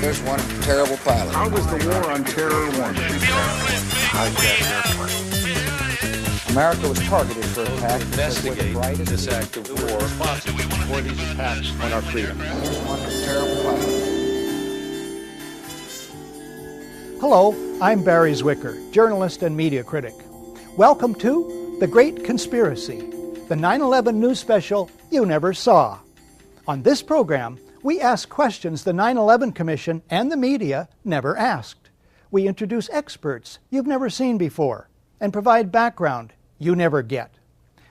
America's one terrible pilot. How was the war on terror won? America was targeted for attack. Investigate this act of war responsible for these attacks on our freedom. One terrible pilot. Hello, I'm Barry Zwicker, journalist and media critic. Welcome to The Great Conspiracy, the 9/11 news special you never saw. On this program, we ask questions the 9/11 Commission and the media never asked. We introduce experts you've never seen before and provide background you never get.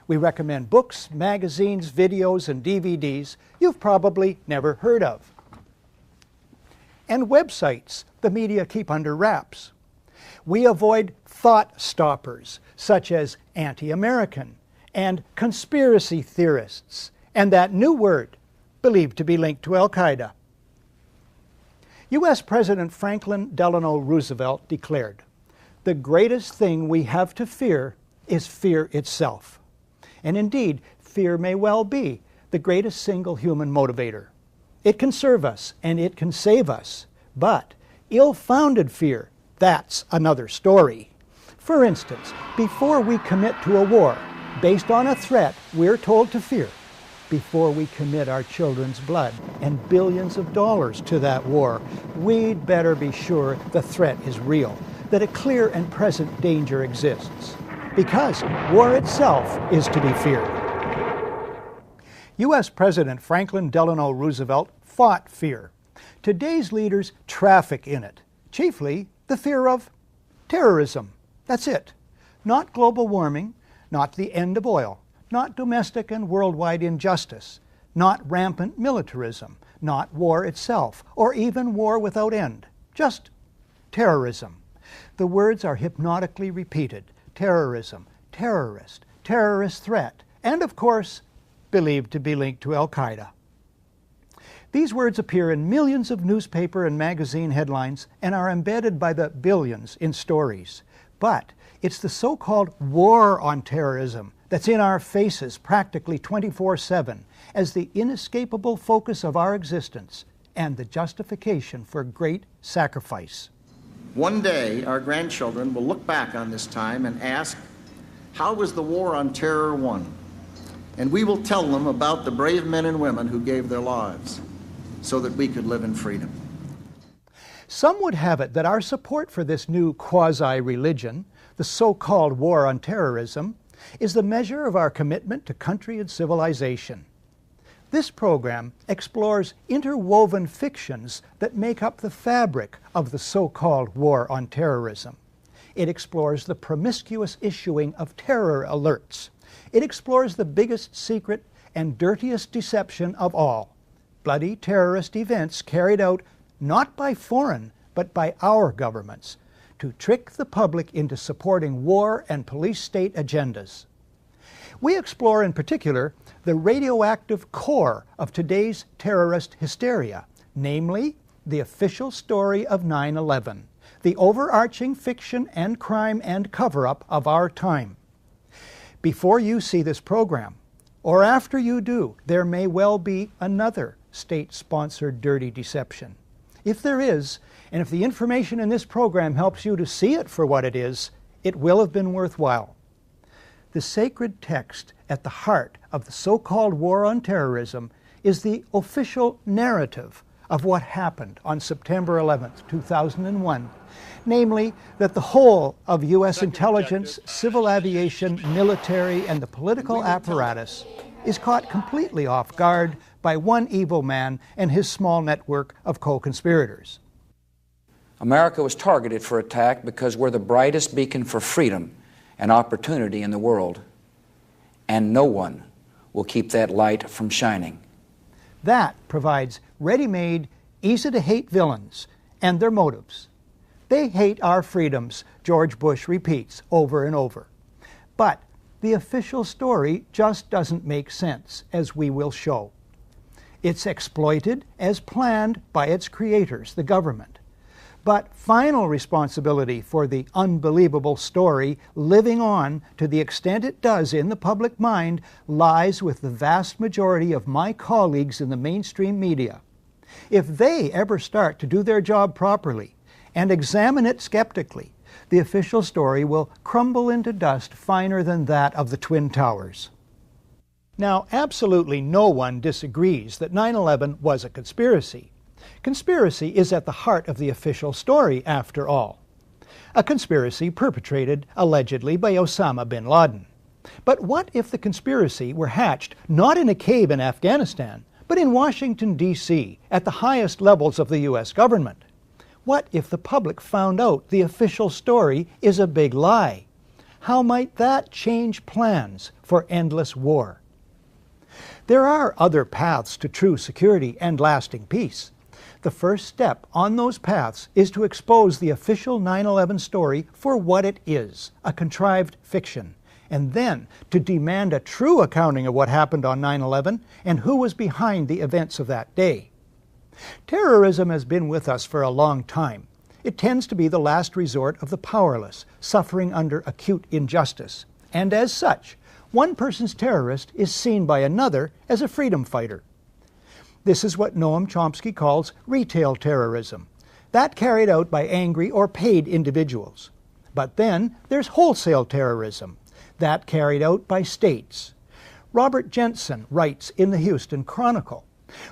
We recommend books, magazines, videos, and DVDs you've probably never heard of. And websites the media keep under wraps. We avoid thought stoppers such as anti-American and conspiracy theorists and that new word believed to be linked to Al-Qaeda. U.S. President Franklin Delano Roosevelt declared, "The greatest thing we have to fear is fear itself." And indeed, fear may well be the greatest single human motivator. It can serve us and it can save us, but ill-founded fear, that's another story. For instance, before we commit to a war based on a threat we're told to fear, before we commit our children's blood and billions of dollars to that war, we'd better be sure the threat is real, that a clear and present danger exists, because war itself is to be feared. U.S. President Franklin Delano Roosevelt fought fear. Today's leaders traffic in it, chiefly the fear of terrorism. That's it. Not global warming, not the end of oil, not domestic and worldwide injustice, not rampant militarism, not war itself, or even war without end. Just terrorism. The words are hypnotically repeated. Terrorism, terrorist, terrorist threat, and of course, believed to be linked to Al-Qaeda. These words appear in millions of newspaper and magazine headlines and are embedded by the billions in stories. But it's the so-called war on terrorism that's in our faces practically 24/7 as the inescapable focus of our existence and the justification for great sacrifice. One day, our grandchildren will look back on this time and ask, how was the war on terror won? And we will tell them about the brave men and women who gave their lives so that we could live in freedom. Some would have it that our support for this new quasi-religion, the so-called war on terrorism, is the measure of our commitment to country and civilization. This program explores interwoven fictions that make up the fabric of the so-called war on terrorism. It explores the promiscuous issuing of terror alerts. It explores the biggest secret and dirtiest deception of all, bloody terrorist events carried out not by foreign but by our governments to trick the public into supporting war and police state agendas. We explore in particular the radioactive core of today's terrorist hysteria, namely the official story of 9/11, the overarching fiction and crime and cover-up of our time. Before you see this program, or after you do, there may well be another state-sponsored dirty deception. If there is, and if the information in this program helps you to see it for what it is, it will have been worthwhile. The sacred text at the heart of the so-called war on terrorism is the official narrative of what happened on September 11th, 2001, namely that the whole of U.S. intelligence, civil aviation, military, and the political apparatus is caught completely off guard by one evil man and his small network of co-conspirators. America was targeted for attack because we're the brightest beacon for freedom and opportunity in the world, and no one will keep that light from shining. That provides ready-made, easy-to-hate villains and their motives. They hate our freedoms, George Bush repeats over and over. But the official story just doesn't make sense, as we will show. It's exploited as planned by its creators, the government. But final responsibility for the unbelievable story living on to the extent it does in the public mind lies with the vast majority of my colleagues in the mainstream media. If they ever start to do their job properly and examine it skeptically, the official story will crumble into dust finer than that of the Twin Towers. Now, absolutely no one disagrees that 9/11 was a conspiracy. Conspiracy is at the heart of the official story, after all. A conspiracy perpetrated, allegedly, by Osama bin Laden. But what if the conspiracy were hatched not in a cave in Afghanistan, but in Washington, D.C., at the highest levels of the U.S. government? What if the public found out the official story is a big lie? How might that change plans for endless war? There are other paths to true security and lasting peace. The first step on those paths is to expose the official 9/11 story for what it is, a contrived fiction, and then to demand a true accounting of what happened on 9/11 and who was behind the events of that day. Terrorism has been with us for a long time. It tends to be the last resort of the powerless, suffering under acute injustice, and as such, one person's terrorist is seen by another as a freedom fighter. This is what Noam Chomsky calls retail terrorism, that carried out by angry or paid individuals. But then there's wholesale terrorism, that carried out by states. Robert Jensen writes in the Houston Chronicle,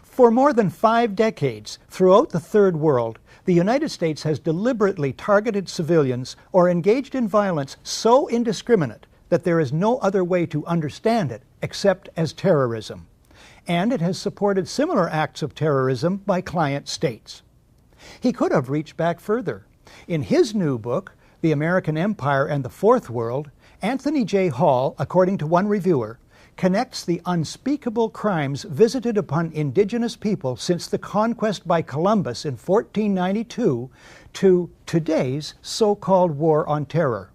"For more than 5 decades, throughout the Third World, the United States has deliberately targeted civilians or engaged in violence so indiscriminate that there is no other way to understand it except as terrorism. And it has supported similar acts of terrorism by client states." He could have reached back further. In his new book, The American Empire and the Fourth World, Anthony J. Hall, according to one reviewer, connects the unspeakable crimes visited upon indigenous people since the conquest by Columbus in 1492 to today's so-called war on terror.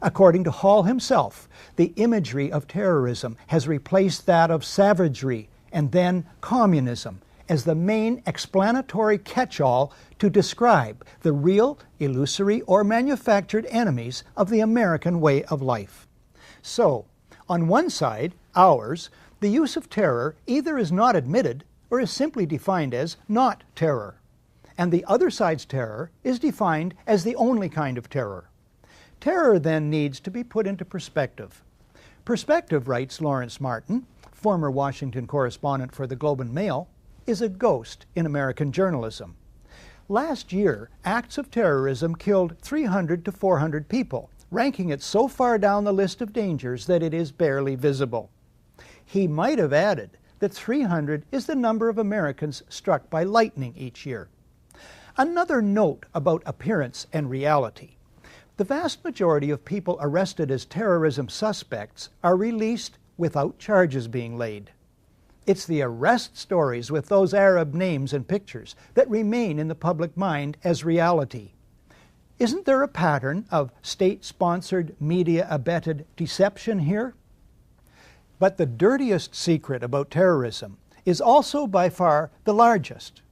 According to Hall himself, the imagery of terrorism has replaced that of savagery and then communism as the main explanatory catch-all to describe the real, illusory, or manufactured enemies of the American way of life. So, on one side, ours, the use of terror either is not admitted or is simply defined as not terror. And the other side's terror is defined as the only kind of terror. Terror then needs to be put into perspective. Perspective, writes Lawrence Martin, former Washington correspondent for the Globe and Mail, is a ghost in American journalism. Last year, acts of terrorism killed 300 to 400 people, ranking it so far down the list of dangers that it is barely visible. He might have added that 300 is the number of Americans struck by lightning each year. Another note about appearance and reality. The vast majority of people arrested as terrorism suspects are released without charges being laid. It's the arrest stories with those Arab names and pictures that remain in the public mind as reality. Isn't there a pattern of state-sponsored, media-abetted deception here? But the dirtiest secret about terrorism is also by far the largest.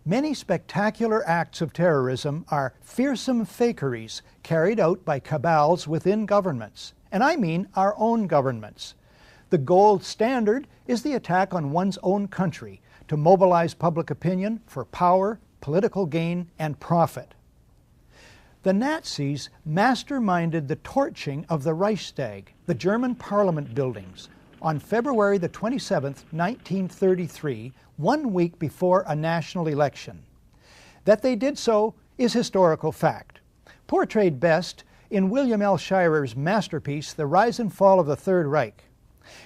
Many spectacular acts of terrorism are fearsome fakeries carried out by cabals within governments, and I mean our own governments. The gold standard is the attack on one's own country to mobilize public opinion for power, political gain, and profit. The Nazis masterminded the torching of the Reichstag, the German parliament buildings, on February the 27th, 1933, 1 week before a national election. That they did so is historical fact, portrayed best in William L. Shirer's masterpiece, The Rise and Fall of the Third Reich.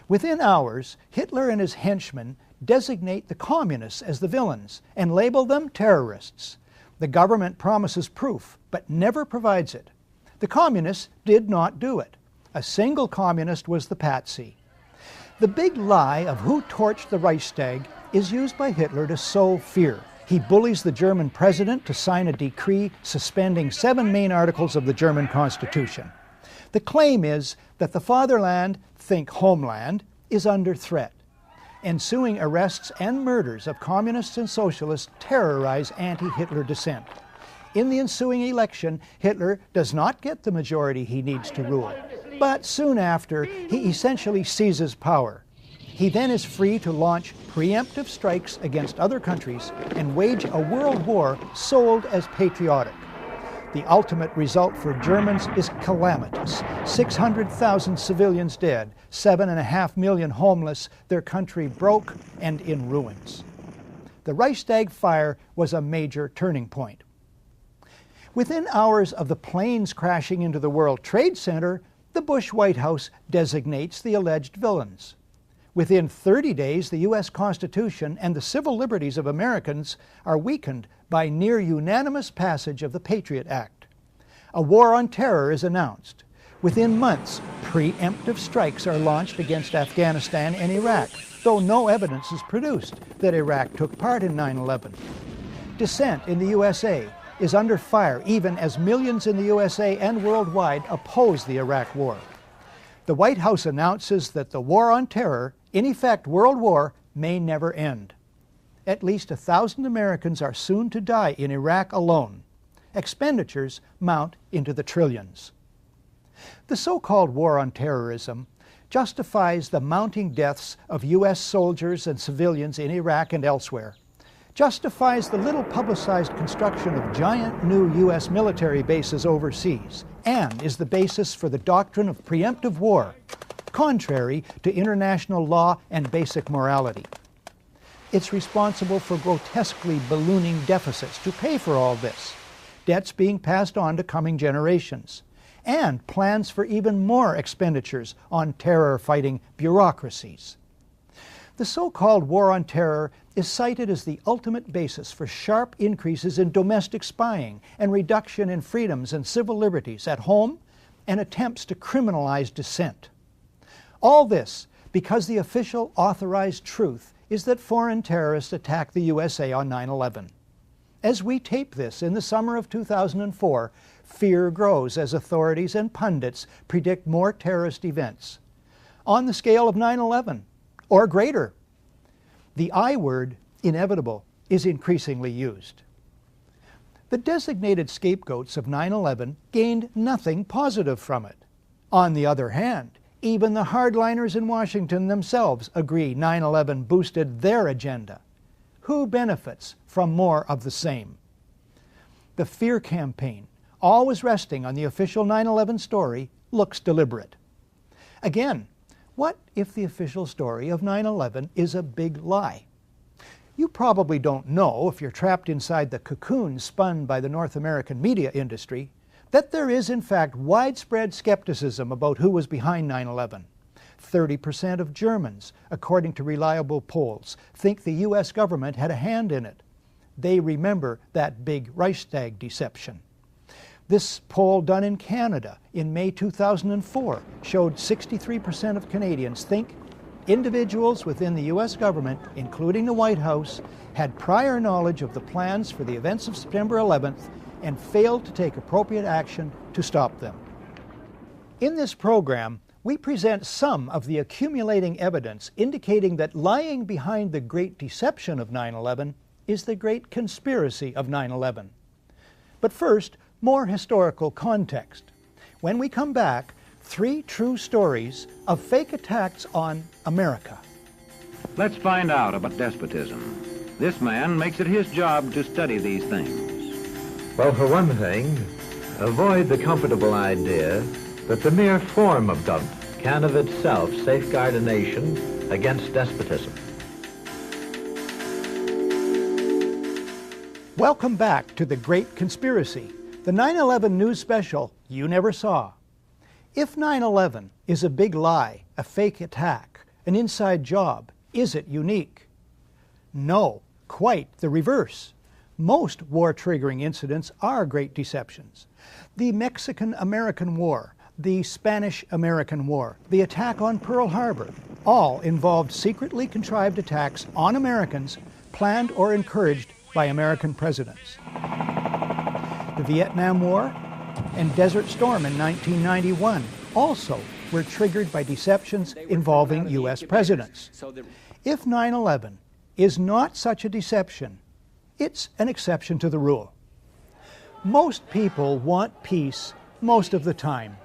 Within hours, Hitler and his henchmen designate the communists as the villains and label them terrorists. The government promises proof, but never provides it. The communists did not do it. A single communist was the patsy. The big lie of who torched the Reichstag is used by Hitler to sow fear. He bullies the German president to sign a decree suspending 7 main articles of the German Constitution. The claim is that the fatherland, think homeland, is under threat. Ensuing arrests and murders of communists and socialists terrorize anti-Hitler dissent. In the ensuing election, Hitler does not get the majority he needs to rule. But soon after, he essentially seizes power. He then is free to launch preemptive strikes against other countries and wage a world war sold as patriotic. The ultimate result for Germans is calamitous. 600,000 civilians dead, 7.5 million homeless, their country broke and in ruins. The Reichstag fire was a major turning point. Within hours of the planes crashing into the World Trade Center, the Bush White House designates the alleged villains. Within 30 days, the U.S. Constitution and the civil liberties of Americans are weakened by near unanimous passage of the Patriot Act. A war on terror is announced. Within months, preemptive strikes are launched against Afghanistan and Iraq, though no evidence is produced that Iraq took part in 9/11. Dissent in the USA is under fire even as millions in the USA and worldwide oppose the Iraq War. The White House announces that the war on terror, in effect World War, may never end. At least 1,000 Americans are soon to die in Iraq alone. Expenditures mount into the trillions. The so-called war on terrorism justifies the mounting deaths of U.S. soldiers and civilians in Iraq and elsewhere, justifies the little publicized construction of giant new U.S. military bases overseas, and is the basis for the doctrine of preemptive war, contrary to international law and basic morality. It's responsible for grotesquely ballooning deficits to pay for all this, debts being passed on to coming generations, and plans for even more expenditures on terror-fighting bureaucracies. The so-called war on terror is cited as the ultimate basis for sharp increases in domestic spying and reduction in freedoms and civil liberties at home and attempts to criminalize dissent. All this because the official authorized truth is that foreign terrorists attacked the USA on 9/11. As we tape this in the summer of 2004, fear grows as authorities and pundits predict more terrorist events on the scale of 9/11 or greater. The I word, inevitable, is increasingly used. The designated scapegoats of 9/11 gained nothing positive from it. On the other hand, even the hardliners in Washington themselves agree 9/11 boosted their agenda. Who benefits from more of the same? The fear campaign, always resting on the official 9/11 story, looks deliberate. Again, what if the official story of 9/11 is a big lie? You probably don't know, if you're trapped inside the cocoon spun by the North American media industry, that there is in fact widespread skepticism about who was behind 9/11. 30% of Germans, according to reliable polls, think the U.S. government had a hand in it. They remember that big Reichstag deception. This poll done in Canada in May 2004 showed 63% of Canadians think individuals within the U.S. government, including the White House, had prior knowledge of the plans for the events of September 11th and failed to take appropriate action to stop them. In this program, we present some of the accumulating evidence indicating that lying behind the great deception of 9/11 is the great conspiracy of 9/11. But first, more historical context. When we come back, 3 true stories of fake attacks on America. Let's find out about despotism. This man makes it his job to study these things. Well, for one thing, avoid the comfortable idea that the mere form of government can of itself safeguard a nation against despotism. Welcome back to The Great Conspiracy, the 9/11 news special you never saw. If 9/11 is a big lie, a fake attack, an inside job, is it unique? No, quite the reverse. Most war-triggering incidents are great deceptions. The Mexican-American War, the Spanish-American War, the attack on Pearl Harbor, all involved secretly contrived attacks on Americans planned or encouraged by American presidents. The Vietnam War and Desert Storm in 1991 also were triggered by deceptions involving U.S. presidents. If 9/11 is not such a deception, it's an exception to the rule. Most people want peace most of the time.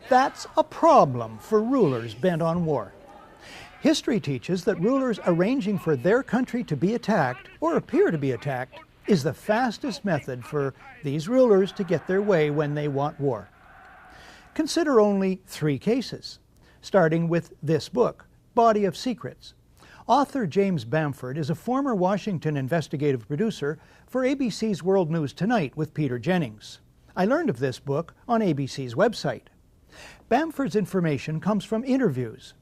That's a problem for rulers bent on war. History teaches that rulers arranging for their country to be attacked, or appear to be attacked, is the fastest method for these rulers to get their way when they want war. Consider only 3 cases, starting with this book, Body of Secrets. Author James Bamford is a former Washington investigative producer for ABC's World News Tonight with Peter Jennings. I learned of this book on ABC's website. Bamford's information comes from interviews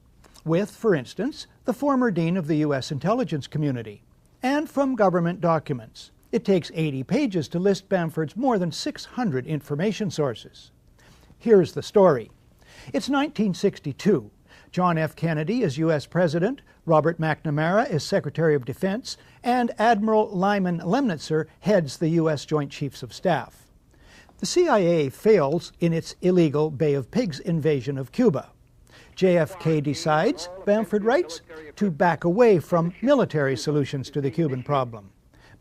with, for instance, the former dean of the U.S. intelligence community, and from government documents. It takes 80 pages to list Bamford's more than 600 information sources. Here's the story. It's 1962. John F. Kennedy is U.S. President, Robert McNamara is Secretary of Defense, and Admiral Lyman Lemnitzer heads the U.S. Joint Chiefs of Staff. The CIA fails in its illegal Bay of Pigs invasion of Cuba. JFK decides, Bamford writes, to back away from military solutions to the Cuban problem.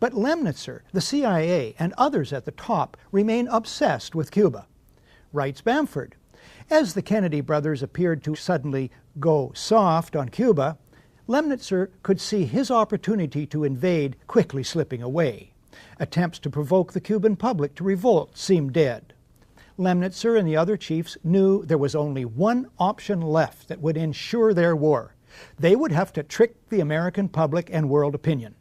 But Lemnitzer, the CIA, and others at the top remain obsessed with Cuba. Writes Bamford, as the Kennedy brothers appeared to suddenly go soft on Cuba, Lemnitzer could see his opportunity to invade quickly slipping away. Attempts to provoke the Cuban public to revolt seemed dead. Lemnitzer and the other chiefs knew there was only one option left that would ensure their war. They would have to trick the American public and world opinion.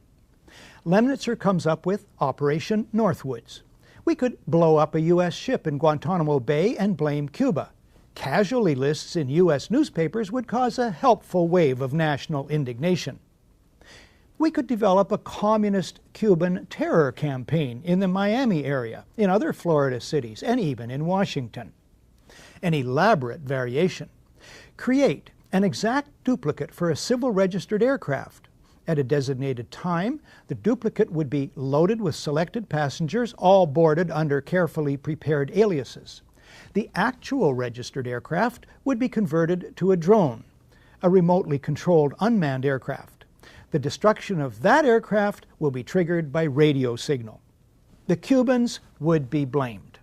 Lemnitzer comes up with Operation Northwoods. We could blow up a U.S. ship in Guantanamo Bay and blame Cuba. Casualty lists in U.S. newspapers would cause a helpful wave of national indignation. We could develop a communist Cuban terror campaign in the Miami area, in other Florida cities, and even in Washington. An elaborate variation. Create an exact duplicate for a civil registered aircraft. At a designated time, the duplicate would be loaded with selected passengers, all boarded under carefully prepared aliases. The actual registered aircraft would be converted to a drone, a remotely controlled unmanned aircraft. The destruction of that aircraft will be triggered by radio signal. The Cubans would be blamed.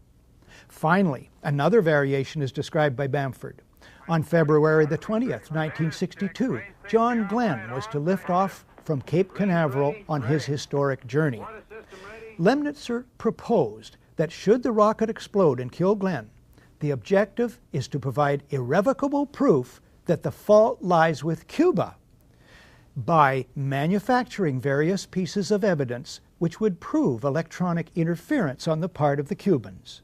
Finally, another variation is described by Bamford. On February the 20th, 1962, John Glenn was to lift off from Cape Canaveral on his historic journey. Lemnitzer proposed that should the rocket explode and kill Glenn, the objective is to provide irrevocable proof that the fault lies with Cuba by manufacturing various pieces of evidence which would prove electronic interference on the part of the Cubans.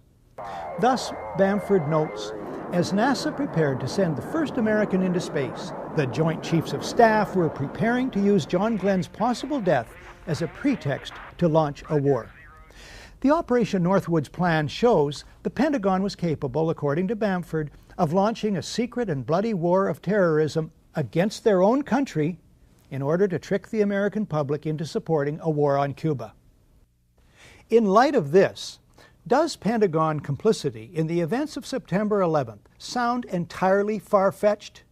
Thus, Bamford notes, as NASA prepared to send the first American into space, the Joint Chiefs of Staff were preparing to use John Glenn's possible death as a pretext to launch a war. The Operation Northwoods plan shows the Pentagon was capable, according to Bamford, of launching a secret and bloody war of terrorism against their own country in order to trick the American public into supporting a war on Cuba. In light of this, does Pentagon complicity in the events of September 11th sound entirely far-fetched?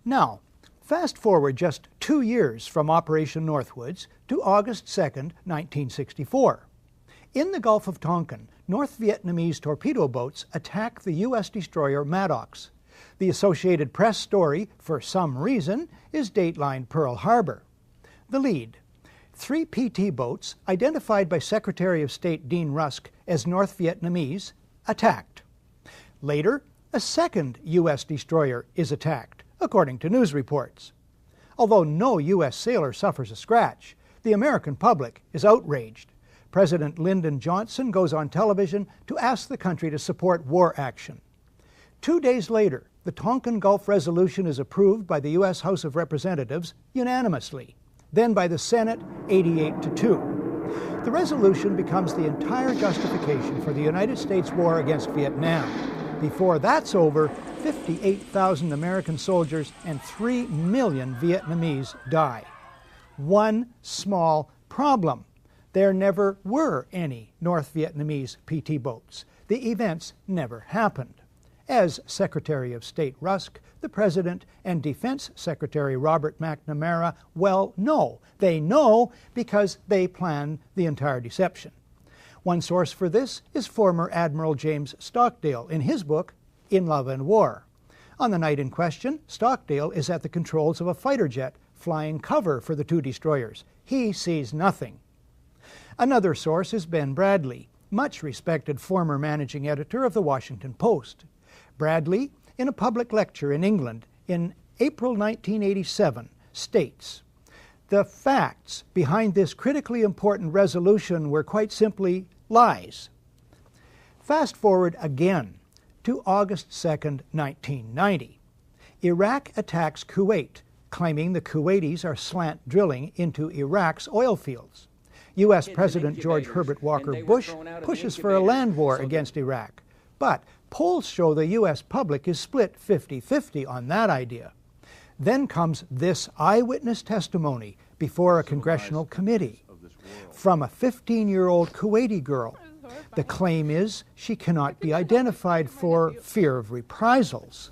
Now, fast forward just 2 years from Operation Northwoods to August 2nd, 1964. In the Gulf of Tonkin, North Vietnamese torpedo boats attack the U.S. destroyer Maddox. The Associated Press story, for some reason, is datelined Pearl Harbor. The lead: 3 PT boats, identified by Secretary of State Dean Rusk as North Vietnamese, attacked. Later, a second U.S. destroyer is attacked, according to news reports. Although no U.S. sailor suffers a scratch, the American public is outraged. President Lyndon Johnson goes on television to ask the country to support war action. 2 days later, the Tonkin Gulf Resolution is approved by the U.S. House of Representatives unanimously, then by the Senate 88-2. The resolution becomes the entire justification for the United States war against Vietnam. Before that's over, 58,000 American soldiers and 3 million Vietnamese die. One small problem: there never were any North Vietnamese PT boats. The events never happened. As Secretary of State Rusk, the President, and Defense Secretary Robert McNamara well know. They know because they planned the entire deception. One source for this is former Admiral James Stockdale in his book, In Love and War. On the night in question, Stockdale is at the controls of a fighter jet, flying cover for the two destroyers. He sees nothing. Another source is Ben Bradlee, much respected former managing editor of the Washington Post. Bradlee, in a public lecture in England in April 1987, states, "The facts behind this critically important resolution were quite simply lies." Fast forward again to August 2nd, 1990. Iraq attacks Kuwait, claiming the Kuwaitis are slant drilling into Iraq's oil fields. U.S. President George Herbert Walker Bush pushes for a land war against Iraq. But polls show the U.S. public is split 50-50 on that idea. Then comes this eyewitness testimony before a congressional committee from a 15-year-old Kuwaiti girl. The claim is she cannot be identified for fear of reprisals.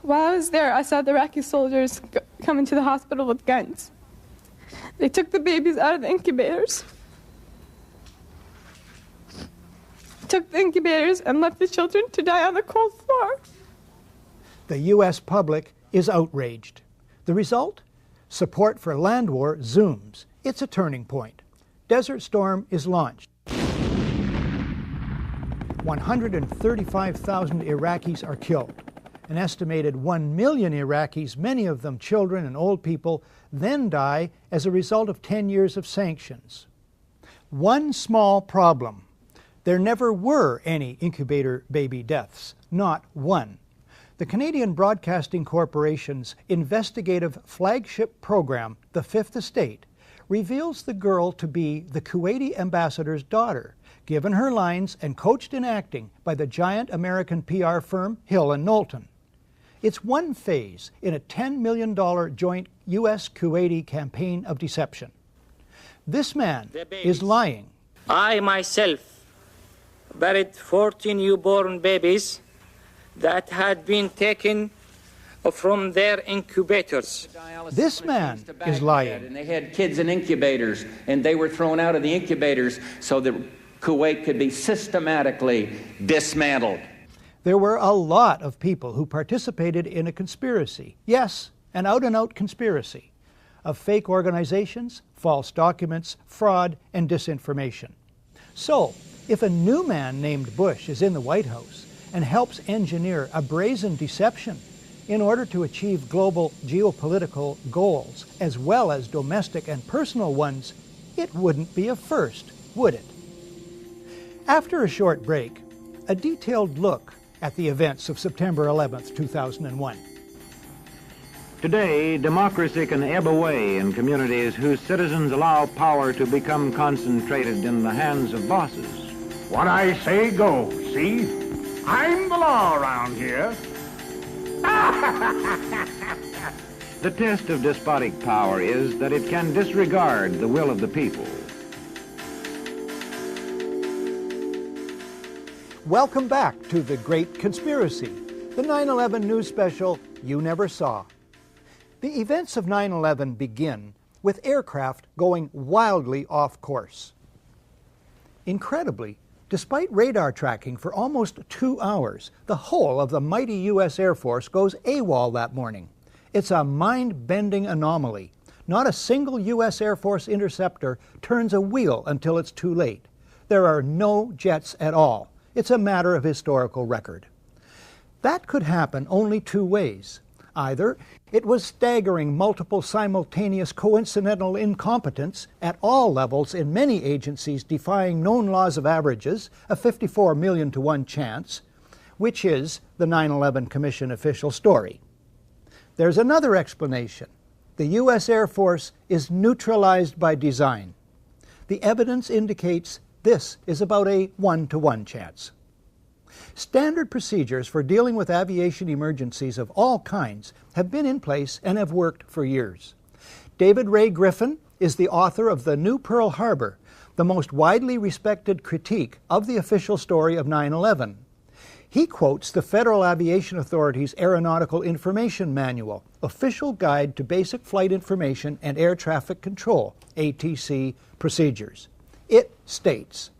While I was there, I saw the Iraqi soldiers come into the hospital with guns. They took the babies out of the incubators, and left the children to die on the cold floor. The U.S. public is outraged. The result? Support for land war zooms. It's a turning point. Desert Storm is launched. 135,000 Iraqis are killed. An estimated 1 million Iraqis, many of them children and old people, then die as a result of 10 years of sanctions. One small problem. There never were any incubator baby deaths, not one. The Canadian Broadcasting Corporation's investigative flagship program, The Fifth Estate, reveals the girl to be the Kuwaiti ambassador's daughter, given her lines and coached in acting by the giant American PR firm Hill & Knowlton. It's one phase in a $10 million joint U.S.-Kuwaiti campaign of deception. This man is lying. I myself buried 14 newborn babies that had been taken from their incubators. This man is lying. And they had kids in incubators, and they were thrown out of the incubators so that Kuwait could be systematically dismantled. There were a lot of people who participated in a conspiracy. Yes, an out-and-out conspiracy of fake organizations, false documents, fraud, and disinformation. So, if a new man named Bush is in the White House and helps engineer a brazen deception in order to achieve global geopolitical goals as well as domestic and personal ones, it wouldn't be a first, would it? After a short break, a detailed look at the events of September 11th, 2001. Today, democracy can ebb away in communities whose citizens allow power to become concentrated in the hands of bosses. What I say goes, see? I'm the law around here. The test of despotic power is that it can disregard the will of the people. Welcome back to The Great Conspiracy, the 9/11 news special you never saw. The events of 9/11 begin with aircraft going wildly off course. Incredibly, despite radar tracking for almost 2 hours, the whole of the mighty U.S. Air Force goes AWOL that morning. It's a mind-bending anomaly. Not a single U.S. Air Force interceptor turns a wheel until it's too late. There are no jets at all. It's a matter of historical record. That could happen only two ways. Either it was staggering multiple simultaneous coincidental incompetence at all levels in many agencies defying known laws of averages, a 54 million to 1 chance, which is the 9/11 Commission official story. There's another explanation. The U.S. Air Force is neutralized by design. The evidence indicates this is about a 1-to-1 chance. Standard procedures for dealing with aviation emergencies of all kinds have been in place and have worked for years. David Ray Griffin is the author of The New Pearl Harbor, the most widely respected critique of the official story of 9/11. He quotes the Federal Aviation Authority's Aeronautical Information Manual, Official Guide to Basic Flight Information and Air Traffic Control, ATC, procedures. It states,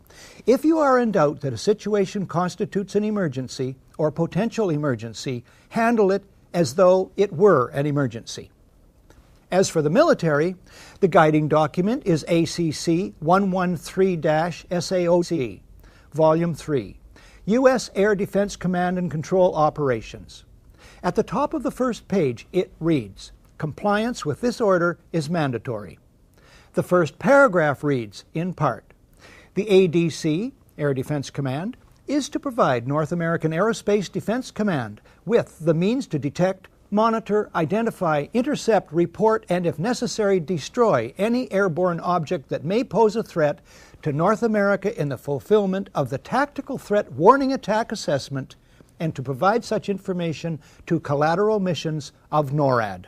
if you are in doubt that a situation constitutes an emergency or potential emergency, handle it as though it were an emergency. As for the military, the guiding document is ACC 113-SAOC, Volume 3, U.S. Air Defense Command and Control Operations. At the top of the first page, it reads, "Compliance with this order is mandatory." The first paragraph reads, in part, "The ADC, Air Defense Command, is to provide North American Aerospace Defense Command with the means to detect, monitor, identify, intercept, report, and if necessary, destroy any airborne object that may pose a threat to North America in the fulfillment of the Tactical Threat Warning Attack Assessment and to provide such information to collateral missions of NORAD."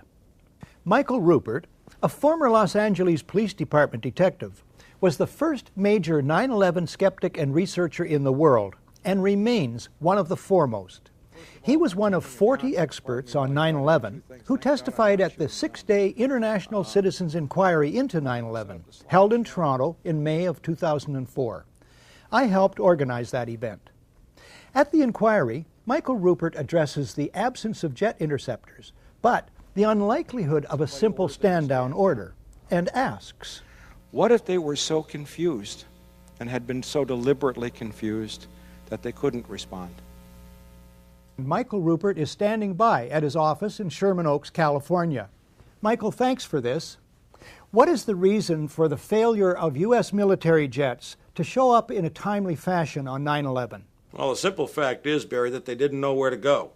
Michael Ruppert, a former Los Angeles Police Department detective, was the first major 9/11 skeptic and researcher in the world and remains one of the foremost. He was one of 40 experts on 9/11 who testified at the 6-day International Citizens Inquiry into 9/11, held in Toronto in May of 2004. I helped organize that event. At the inquiry, Michael Ruppert addresses the absence of jet interceptors, but the unlikelihood of a simple stand-down order, and asks, what if they were so confused and had been so deliberately confused that they couldn't respond? Michael Ruppert is standing by at his office in Sherman Oaks, California. Michael, thanks for this. What is the reason for the failure of U.S. military jets to show up in a timely fashion on 9/11? Well, the simple fact is, Barry, that they didn't know where to go.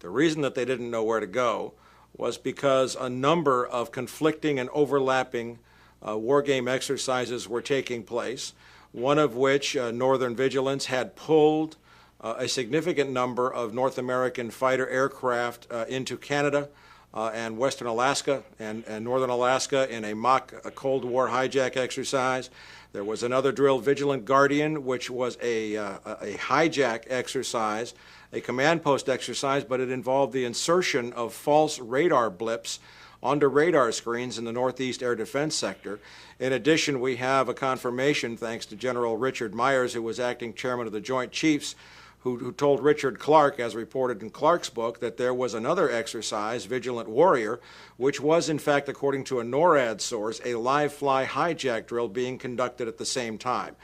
The reason that they didn't know where to go was because a number of conflicting and overlapping war game exercises were taking place, one of which, Northern Vigilance, had pulled a significant number of North American fighter aircraft into Canada and Western Alaska and Northern Alaska in a mock Cold War hijack exercise. There was another drill, Vigilant Guardian, which was a hijack exercise, a command post exercise, but it involved the insertion of false radar blips onto radar screens in the Northeast Air Defense Sector. In addition, we have a confirmation, thanks to General Richard Myers, who was acting chairman of the Joint Chiefs, who told Richard Clark, as reported in Clark's book, that there was another exercise, Vigilant Warrior, which was, in fact, according to a NORAD source, a live-fly hijack drill being conducted at the same time.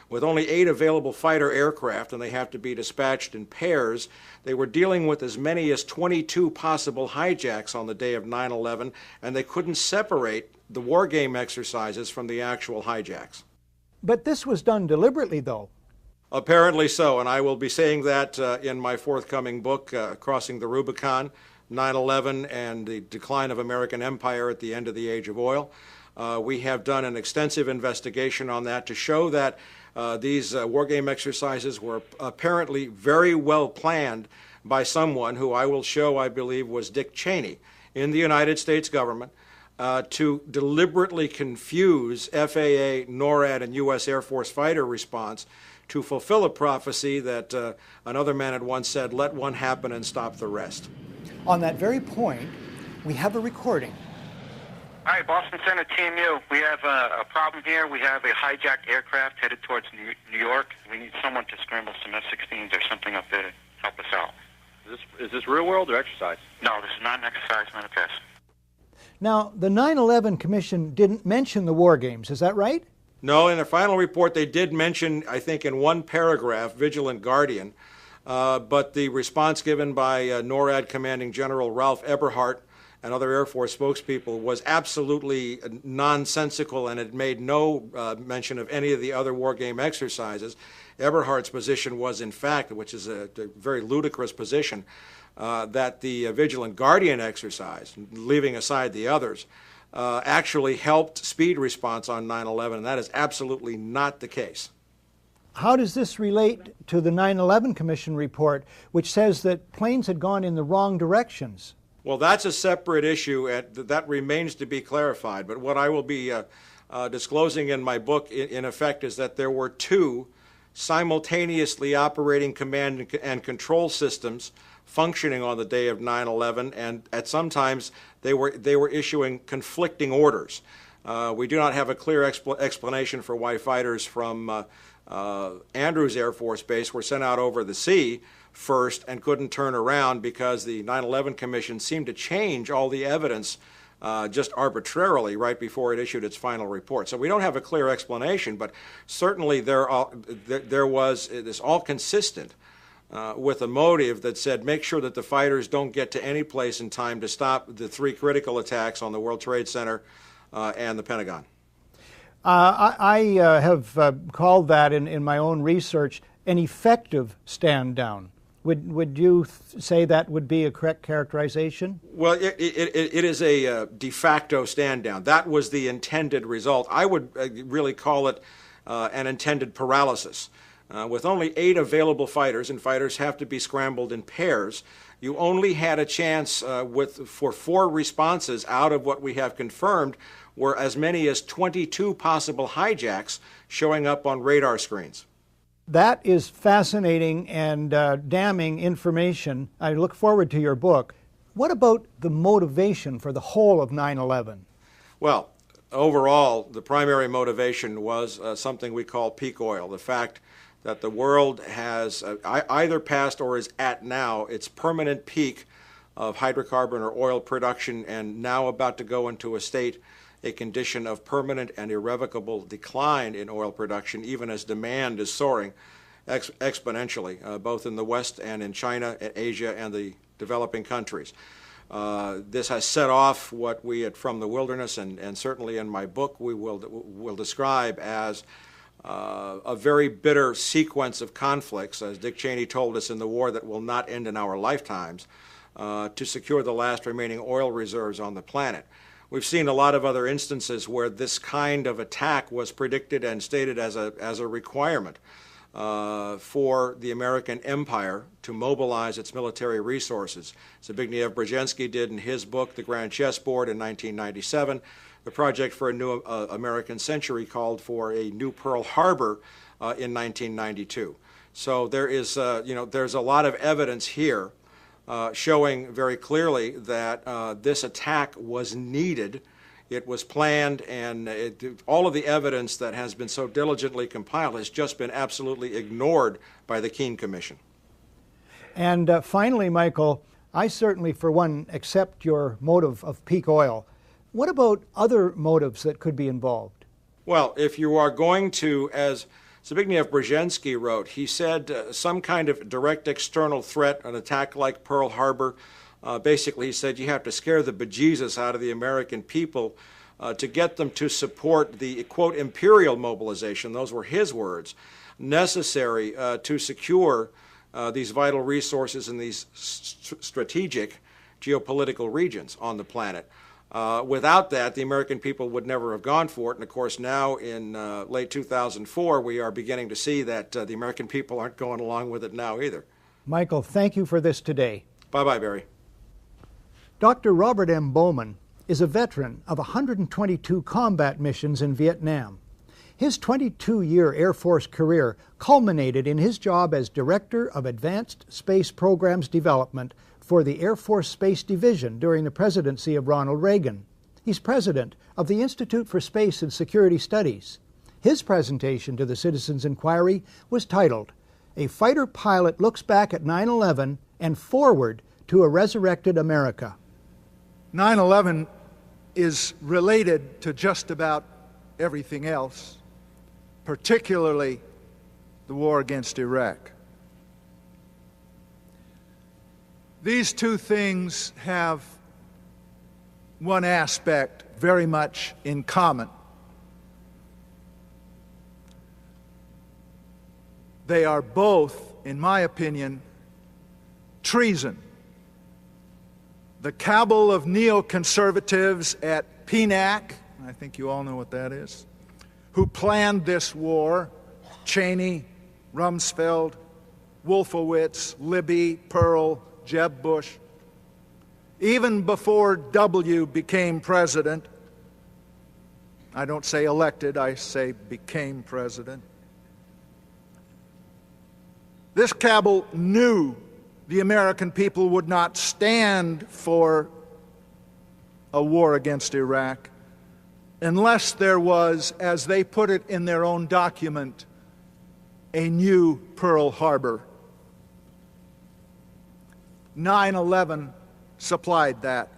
With only 8 available fighter aircraft, and they have to be dispatched in pairs, they were dealing with as many as 22 possible hijacks on the day of 9/11, and they couldn't separate the war game exercises from the actual hijacks. But this was done deliberately, though. Apparently so, and I will be saying that in my forthcoming book, Crossing the Rubicon, 9/11 and the Decline of American Empire at the End of the Age of Oil. We have done an extensive investigation on that to show that these war game exercises were apparently very well planned by someone who I will show, I believe, was Dick Cheney in the United States government to deliberately confuse FAA, NORAD, and U.S. Air Force fighter response to fulfill a prophecy that another man had once said, let one happen and stop the rest. On that very point, we have a recording. Hi, Boston Center, Team U. We have a problem here. We have a hijacked aircraft headed towards New York. We need someone to scramble some F-16s or something up there to help us out. Is this real world or exercise? No, this is not an exercise, not a test. Now, the 9/11 Commission didn't mention the war games, is that right? No, in their final report they did mention, I think in one paragraph, Vigilant Guardian, but the response given by NORAD Commanding General Ralph Eberhart and other Air Force spokespeople was absolutely nonsensical, and it made no mention of any of the other war game exercises. Eberhart's position was, in fact, which is a very ludicrous position, that the Vigilant Guardian exercise, leaving aside the others, actually helped speed response on 9/11, and that is absolutely not the case. How does this relate to the 9/11 Commission report, which says that planes had gone in the wrong directions? Well, that's a separate issue, and that remains to be clarified. But what I will be disclosing in my book, in effect, is that there were 2 simultaneously operating command and control systems functioning on the day of 9/11, and at sometimes they were issuing conflicting orders. We do not have a clear explanation for why fighters from Andrews Air Force Base were sent out over the sea first and couldn't turn around because the 9/11 Commission seemed to change all the evidence just arbitrarily right before it issued its final report. So we don't have a clear explanation, but certainly there was, it is all consistent with a motive that said make sure that the fighters don't get to any place in time to stop the 3 critical attacks on the World Trade Center and the Pentagon. I have called that in my own research an effective stand down. Would you say that would be a correct characterization? Well, it is a de facto stand down. That was the intended result. I would really call it an intended paralysis. With only 8 available fighters, and fighters have to be scrambled in pairs, you only had a chance for 4 responses out of what we have confirmed were as many as 22 possible hijacks showing up on radar screens. That is fascinating and damning information. I look forward to your book. What about the motivation for the whole of 9/11? Well, overall, the primary motivation was something we call peak oil, the fact that the world has either passed or is at now its permanent peak of hydrocarbon or oil production, and now about to go into a condition of permanent and irrevocable decline in oil production, even as demand is soaring exponentially, both in the West and in China, Asia, and the developing countries. This has set off what we From the Wilderness, and certainly in my book, we will describe as a very bitter sequence of conflicts, as Dick Cheney told us, in the war that will not end in our lifetimes, to secure the last remaining oil reserves on the planet. We've seen a lot of other instances where this kind of attack was predicted and stated as a requirement for the American empire to mobilize its military resources. Zbigniew Brzezinski did in his book, The Grand Chessboard, in 1997. The Project for a New American Century called for a new Pearl Harbor in 1992. So there is, there's a lot of evidence here showing very clearly that this attack was needed, it was planned, and all of the evidence that has been so diligently compiled has just been absolutely ignored by the Keene Commission. And finally, Michael, I certainly, for one, accept your motive of peak oil. What about other motives that could be involved? Well, if you are going to, as Zbigniew Brzezinski wrote, he said some kind of direct external threat, an attack like Pearl Harbor. Basically, he said you have to scare the bejesus out of the American people to get them to support the, quote, imperial mobilization, those were his words, necessary to secure these vital resources in these strategic geopolitical regions on the planet. Without that, the American people would never have gone for it. And of course, now in late 2004, we are beginning to see that the American people aren't going along with it now either. Michael, thank you for this today. Bye-bye, Barry. Dr. Robert M. Bowman is a veteran of 122 combat missions in Vietnam. His 22-year Air Force career culminated in his job as Director of Advanced Space Programs Development for the Air Force Space Division during the presidency of Ronald Reagan. He's president of the Institute for Space and Security Studies. His presentation to the Citizens Inquiry was titled, "A Fighter Pilot Looks Back at 9/11 and Forward to a Resurrected America." 9/11 is related to just about everything else, particularly the war against Iraq. These two things have one aspect very much in common. They are both, in my opinion, treason. The cabal of neoconservatives at PNAC, I think you all know what that is, who planned this war, Cheney, Rumsfeld, Wolfowitz, Libby, Pearl, Jeb Bush, even before W became president, I don't say elected, I say became president, this cabal knew the American people would not stand for a war against Iraq unless there was, as they put it in their own document, a new Pearl Harbor. 9/11 supplied that.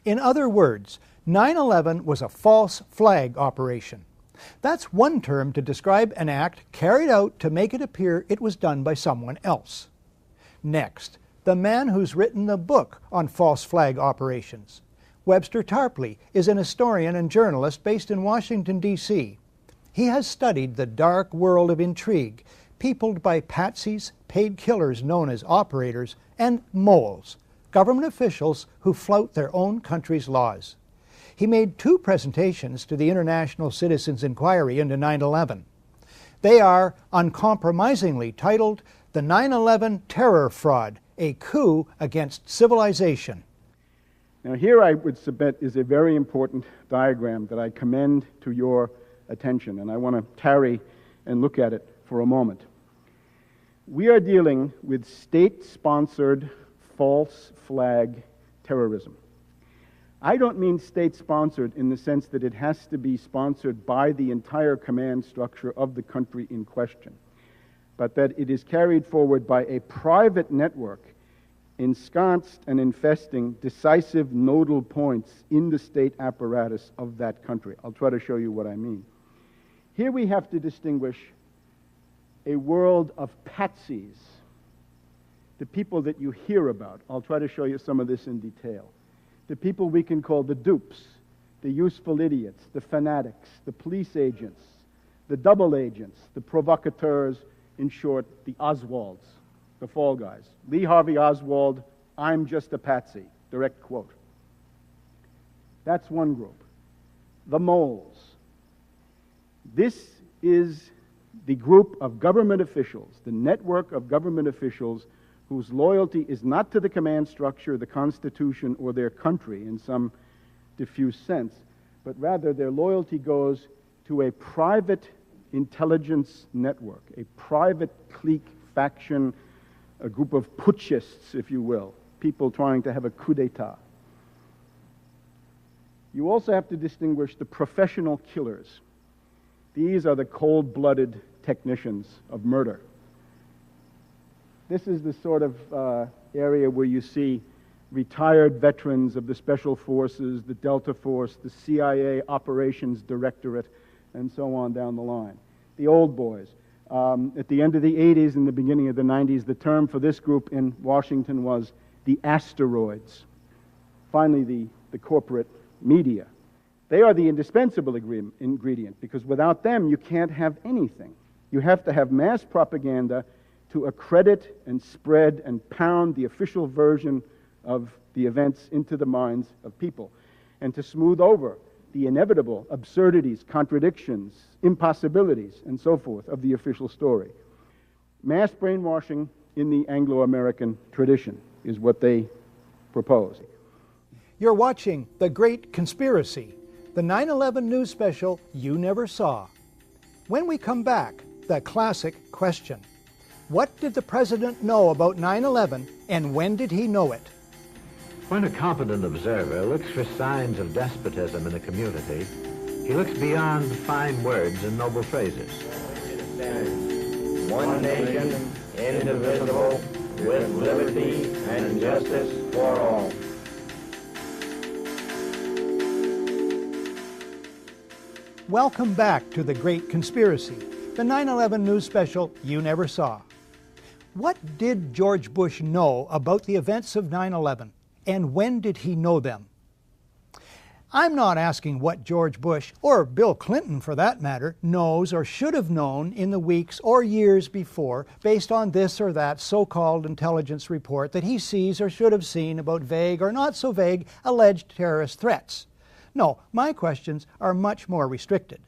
In other words, 9/11 was a false flag operation. That's one term to describe an act carried out to make it appear it was done by someone else. Next, the man who's written the book on false flag operations. Webster Tarpley is an historian and journalist based in Washington, D.C. He has studied the dark world of intrigue, peopled by patsies, paid killers known as operators, and moles, government officials who flout their own country's laws. He made 2 presentations to the International Citizens Inquiry into 9/11. They are uncompromisingly titled The 9/11 Terror Fraud, a Coup Against Civilization. Now here I would submit is a very important diagram that I commend to your attention, and I want to tarry and look at it for a moment. We are dealing with state-sponsored false flag terrorism. I don't mean state-sponsored in the sense that it has to be sponsored by the entire command structure of the country in question, but that it is carried forward by a private network ensconced and infesting decisive nodal points in the state apparatus of that country. I'll try to show you what I mean. Here we have to distinguish a world of patsies, the people that you hear about. I'll try to show you some of this in detail. The people we can call the dupes, the useful idiots, the fanatics, the police agents, the double agents, the provocateurs, in short, the Oswalds, the fall guys. Lee Harvey Oswald, I'm just a patsy, direct quote. That's one group. The moles. This is the group of government officials, the network of government officials whose loyalty is not to the command structure, the Constitution, or their country in some diffuse sense, but rather their loyalty goes to a private intelligence network, a private clique, faction, a group of putschists, if you will, people trying to have a coup d'etat. You also have to distinguish the professional killers. These are the cold-blooded technicians of murder. This is the sort of area where you see retired veterans of the Special Forces, the Delta Force, the CIA Operations Directorate, and so on down the line. The old boys. At the end of the 80s and the beginning of the 90s, the term for this group in Washington was the asteroids. Finally, the corporate media. They are the indispensable ingredient, because without them, you can't have anything. You have to have mass propaganda to accredit and spread and pound the official version of the events into the minds of people, and to smooth over the inevitable absurdities, contradictions, impossibilities, and so forth of the official story. Mass brainwashing in the Anglo-American tradition is what they propose. You're watching The Great Conspiracy, the 9/11 news special you never saw. When we come back, the classic question. What did the president know about 9/11, and when did he know it? When a competent observer looks for signs of despotism in a community, he looks beyond fine words and noble phrases. One nation, indivisible, with liberty and justice for all. Welcome back to The Great Conspiracy, the 9/11 news special you never saw. What did George Bush know about the events of 9/11, and when did he know them? I'm not asking what George Bush, or Bill Clinton for that matter, knows or should have known in the weeks or years before based on this or that so-called intelligence report that he sees or should have seen about vague or not so vague alleged terrorist threats. No, my questions are much more restricted.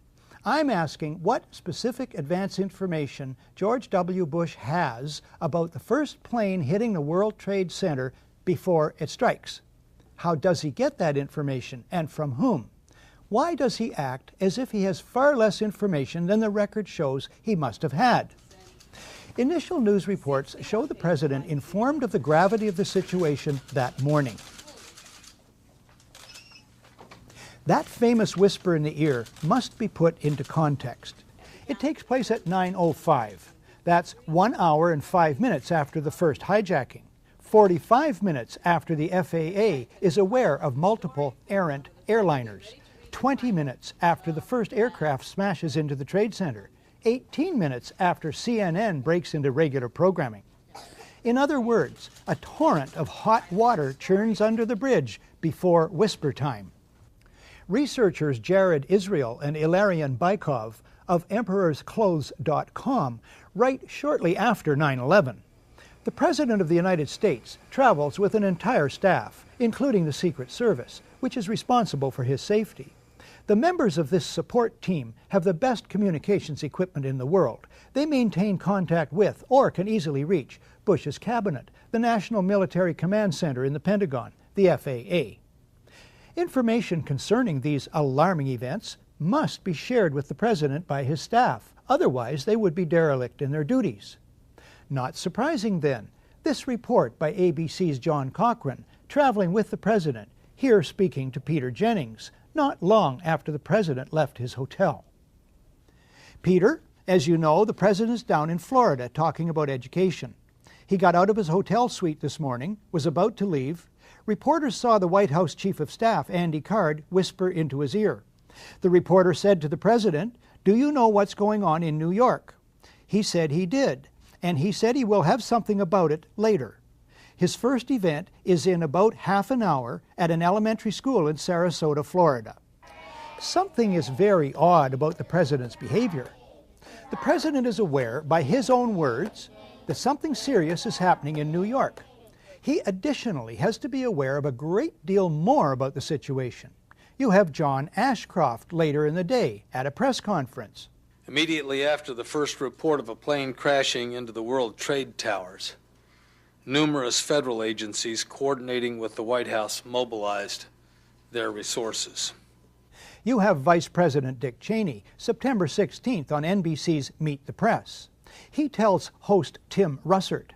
I'm asking what specific advance information George W. Bush has about the first plane hitting the World Trade Center before it strikes. How does he get that information, and from whom? Why does he act as if he has far less information than the record shows he must have had? Initial news reports show the president informed of the gravity of the situation that morning. That famous whisper in the ear must be put into context. It takes place at 9:05. That's 1 hour and 5 minutes after the first hijacking. 45 minutes after the FAA is aware of multiple errant airliners, 20 minutes after the first aircraft smashes into the Trade Center, 18 minutes after CNN breaks into regular programming. In other words, a torrent of hot water churns under the bridge before whisper time. Researchers Jared Israel and Ilarion Bykov of EmperorsClothes.com write shortly after 9/11. The President of the United States travels with an entire staff, including the Secret Service, which is responsible for his safety. The members of this support team have the best communications equipment in the world. They maintain contact with, or can easily reach, Bush's cabinet, the National Military Command Center in the Pentagon, the FAA. Information concerning these alarming events must be shared with the President by his staff, otherwise they would be derelict in their duties. Not surprising then, this report by ABC's John Cochrane, traveling with the President, here speaking to Peter Jennings, not long after the President left his hotel. Peter, as you know, the President is down in Florida talking about education. He got out of his hotel suite this morning, was about to leave. Reporters saw the White House Chief of Staff, Andy Card, whisper into his ear. The reporter said to the President, "Do you know what's going on in New York?" He said he did, and he said he will have something about it later. His first event is in about half an hour at an elementary school in Sarasota, Florida. Something is very odd about the President's behavior. The President is aware, by his own words, that something serious is happening in New York. He additionally has to be aware of a great deal more about the situation. You have John Ashcroft later in the day at a press conference. Immediately after the first report of a plane crashing into the World Trade Towers, numerous federal agencies coordinating with the White House mobilized their resources. You have Vice President Dick Cheney, September 16th on NBC's Meet the Press. He tells host Tim Russert,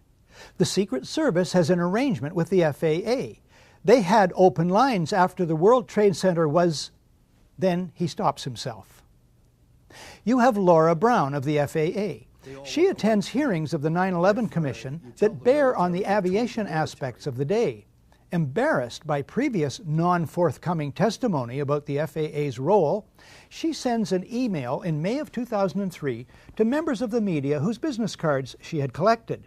the Secret Service has an arrangement with the FAA. They had open lines after the World Trade Center was... Then he stops himself. You have Laura Brown of the FAA. She attends hearings of the 9/11 Commission that bear on the aviation aspects of the day. Embarrassed by previous non-forthcoming testimony about the FAA's role, she sends an email in May of 2003 to members of the media whose business cards she had collected.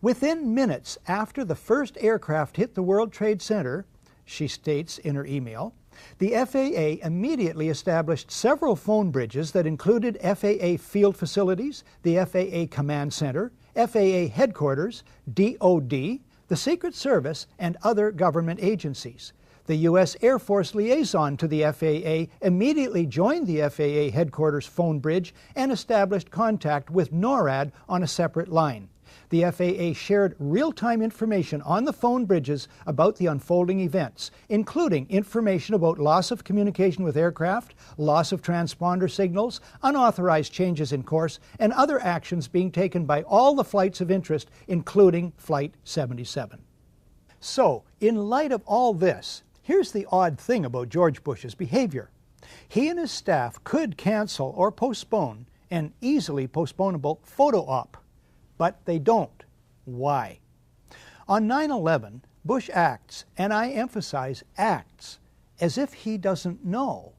Within minutes after the first aircraft hit the World Trade Center, she states in her email, the FAA immediately established several phone bridges that included FAA field facilities, the FAA Command Center, FAA Headquarters, DOD, the Secret Service, and other government agencies. The U.S. Air Force liaison to the FAA immediately joined the FAA Headquarters phone bridge and established contact with NORAD on a separate line. The FAA shared real-time information on the phone bridges about the unfolding events, including information about loss of communication with aircraft, loss of transponder signals, unauthorized changes in course, and other actions being taken by all the flights of interest, including Flight 77. So, in light of all this, here's the odd thing about George Bush's behavior. He and his staff could cancel or postpone an easily postponable photo op. But they don't. Why? On 9/11, Bush acts, and I emphasize acts, as if he doesn't know,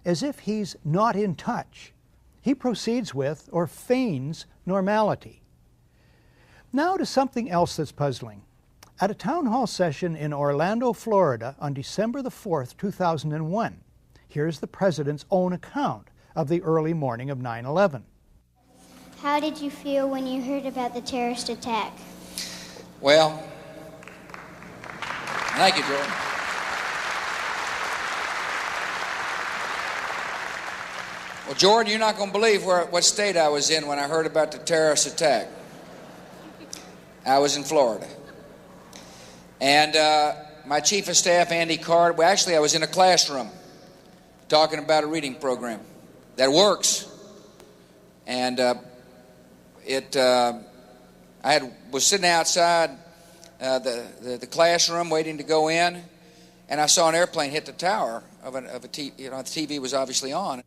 as if he's not in touch. He proceeds with, or feigns, normality. Now to something else that's puzzling. At a town hall session in Orlando, Florida on December the 4th, 2001, here's the President's own account of the early morning of 9/11. How did you feel when you heard about the terrorist attack? Well, thank you, Jordan. Well, Jordan, you're not going to believe what state I was in when I heard about the terrorist attack. I was in Florida. And my chief of staff, Andy Card, well, actually, I was in a classroom talking about a reading program that works. And I was sitting outside the classroom waiting to go in, and I saw an airplane hit the tower of a TV. You know, the TV was obviously on.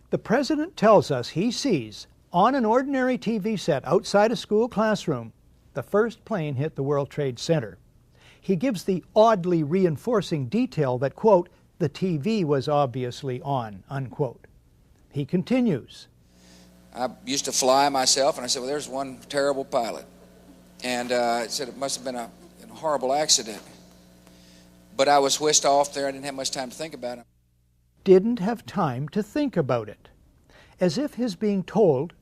The President tells us he sees, on an ordinary TV set outside a school classroom, the first plane hit the World Trade Center. He gives the oddly reinforcing detail that, quote, the TV was obviously on, unquote. He continues. I used to fly myself, and I said, well, there's one terrible pilot. And I said it must have been a horrible accident. But I was whisked off there. I didn't have much time to think about it. Didn't have time to think about it. As if his being told,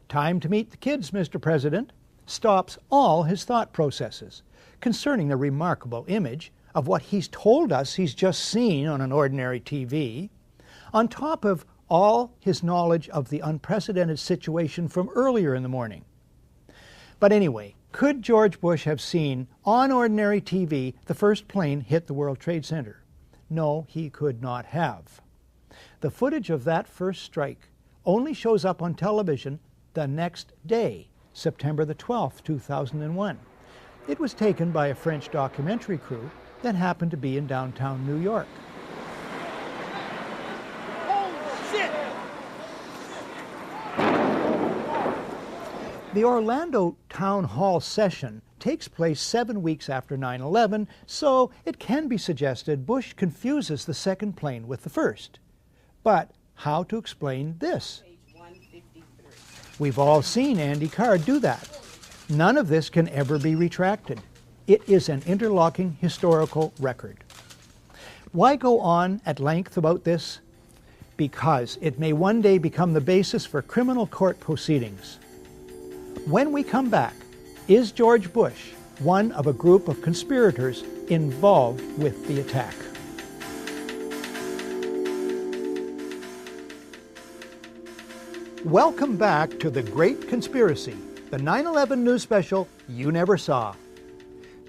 time to meet the kids, Mr. President, stops all his thought processes concerning the remarkable image of what he's told us he's just seen on an ordinary TV, on top of all his knowledge of the unprecedented situation from earlier in the morning. But anyway, could George Bush have seen on ordinary TV the first plane hit the World Trade Center? No, he could not have. The footage of that first strike only shows up on television the next day, September the 12th, 2001. It was taken by a French documentary crew that happened to be in downtown New York. The Orlando Town Hall session takes place 7 weeks after 9/11, so it can be suggested Bush confuses the second plane with the first. But how to explain this? We've all seen Andy Card do that. None of this can ever be retracted. It is an interlocking historical record. Why go on at length about this? Because it may one day become the basis for criminal court proceedings. When we come back, is George Bush one of a group of conspirators involved with the attack? Welcome back to The Great Conspiracy, the 9/11 news special you never saw.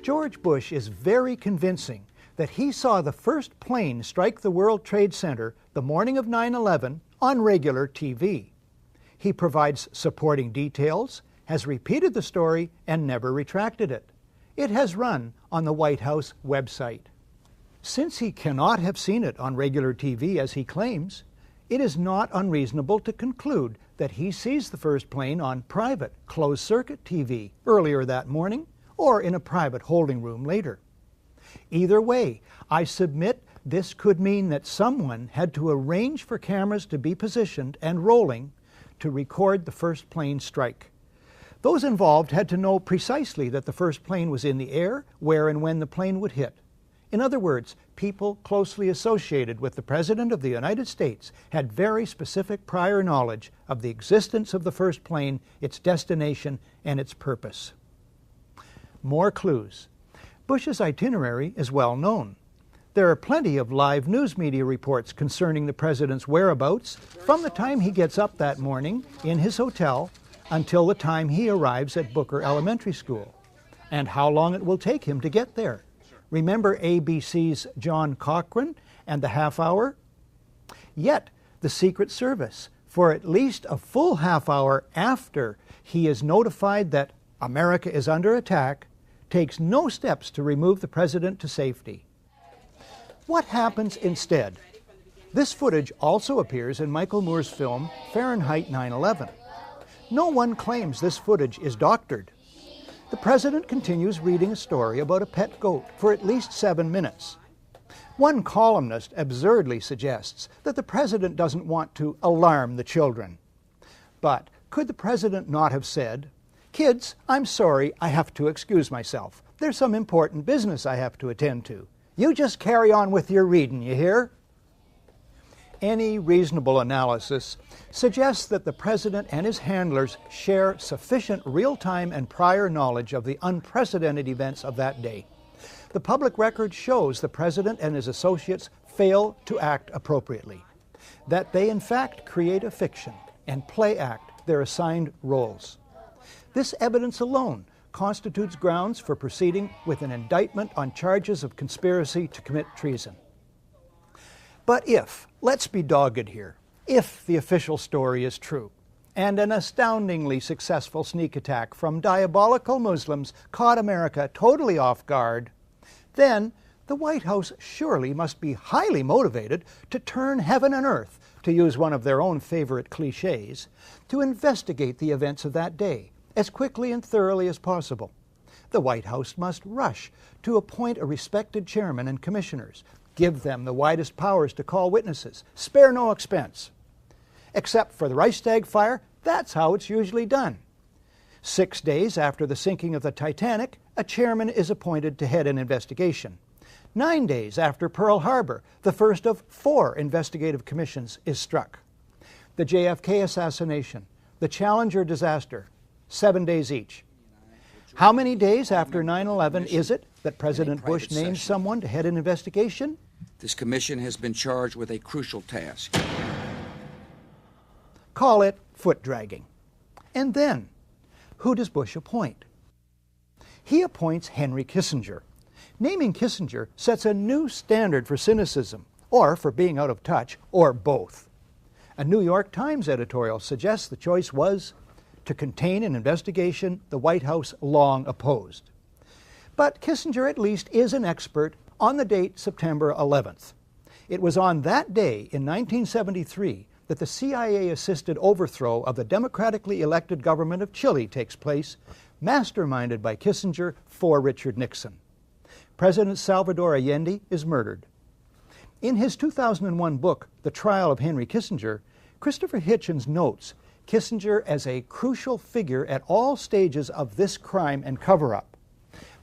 George Bush is very convincing that he saw the first plane strike the World Trade Center the morning of 9/11 on regular TV. He provides supporting details, has repeated the story, and never retracted it. It has run on the White House website. Since he cannot have seen it on regular TV as he claims, it is not unreasonable to conclude that he sees the first plane on private, closed-circuit TV earlier that morning or in a private holding room later. Either way, I submit this could mean that someone had to arrange for cameras to be positioned and rolling to record the first plane strike. Those involved had to know precisely that the first plane was in the air, where and when the plane would hit. In other words, people closely associated with the President of the United States had very specific prior knowledge of the existence of the first plane, its destination, and its purpose. More clues. Bush's itinerary is well known. There are plenty of live news media reports concerning the President's whereabouts from the time he gets up that morning in his hotel until the time he arrives at Booker Elementary School, and how long it will take him to get there. Remember ABC's John Cochran and the half hour? Yet, the Secret Service, for at least a full half hour after he is notified that America is under attack, takes no steps to remove the President to safety. What happens instead? This footage also appears in Michael Moore's film Fahrenheit 9/11. No one claims this footage is doctored. The President continues reading a story about a pet goat for at least 7 minutes. One columnist absurdly suggests that the President doesn't want to alarm the children. But could the President not have said, "Kids, I'm sorry, I have to excuse myself. There's some important business I have to attend to. You just carry on with your reading, you hear?" Any reasonable analysis suggests that the President and his handlers share sufficient real-time and prior knowledge of the unprecedented events of that day. The public record shows the President and his associates fail to act appropriately, that they in fact create a fiction and play act their assigned roles. This evidence alone constitutes grounds for proceeding with an indictment on charges of conspiracy to commit treason. But if, let's be dogged here, if the official story is true, and an astoundingly successful sneak attack from diabolical Muslims caught America totally off guard, then the White House surely must be highly motivated to turn heaven and earth, to use one of their own favorite cliches, to investigate the events of that day as quickly and thoroughly as possible. the White House must rush to appoint a respected chairman and commissioners, give them the widest powers to call witnesses, spare no expense. Except for the Reichstag fire, that's how it's usually done. 6 days after the sinking of the Titanic, a chairman is appointed to head an investigation. 9 days after Pearl Harbor, the first of 4 investigative commissions is struck. The JFK assassination, the Challenger disaster, 7 days each. How many days after 9/11 is it that President Bush named someone to head an investigation? This commission has been charged with a crucial task. Call it foot dragging. And then, who does Bush appoint? He appoints Henry Kissinger. Naming Kissinger sets a new standard for cynicism, or for being out of touch, or both. A New York Times editorial suggests the choice was to contain an investigation the White House long opposed. But Kissinger at least is an expert on the date September 11th. It was on that day in 1973 that the CIA-assisted overthrow of the democratically elected government of Chile takes place, masterminded by Kissinger for Richard Nixon. President Salvador Allende is murdered. In his 2001 book, The Trial of Henry Kissinger, Christopher Hitchens notes Kissinger as a crucial figure at all stages of this crime and cover-up.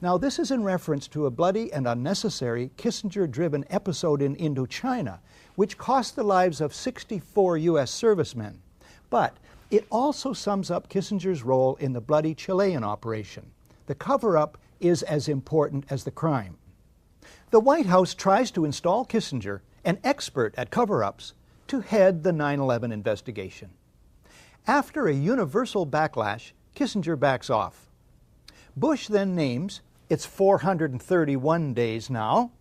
Now, this is in reference to a bloody and unnecessary Kissinger-driven episode in Indochina, which cost the lives of 64 U.S. servicemen. But it also sums up Kissinger's role in the bloody Chilean operation. The cover-up is as important as the crime. The White House tries to install Kissinger, an expert at cover-ups, to head the 9/11 investigation. After a universal backlash, Kissinger backs off. Bush then names, it's 431 days now,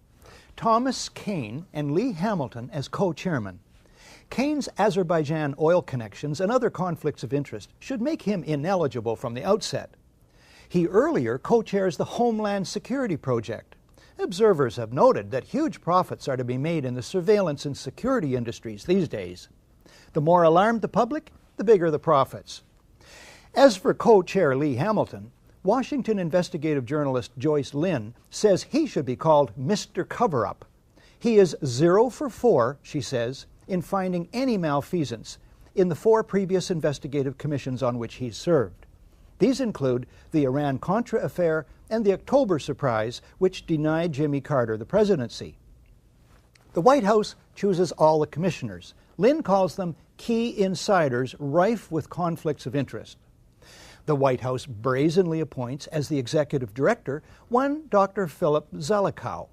Thomas Kean and Lee Hamilton as co-chairmen. Kean's Azerbaijan oil connections and other conflicts of interest should make him ineligible from the outset. He earlier co-chairs the Homeland Security Project. Observers have noted that huge profits are to be made in the surveillance and security industries these days. The more alarmed the public, the bigger the profits. As for co-chair Lee Hamilton, Washington investigative journalist Joyce Lynn says he should be called Mr. Cover-Up. He is 0 for 4, she says, in finding any malfeasance in the 4 previous investigative commissions on which he's served. These include the Iran-Contra affair and the October surprise, which denied Jimmy Carter the presidency. The White House chooses all the commissioners. Lynn calls them key insiders rife with conflicts of interest. The White House brazenly appoints as the executive director one Dr. Philip Zelikow,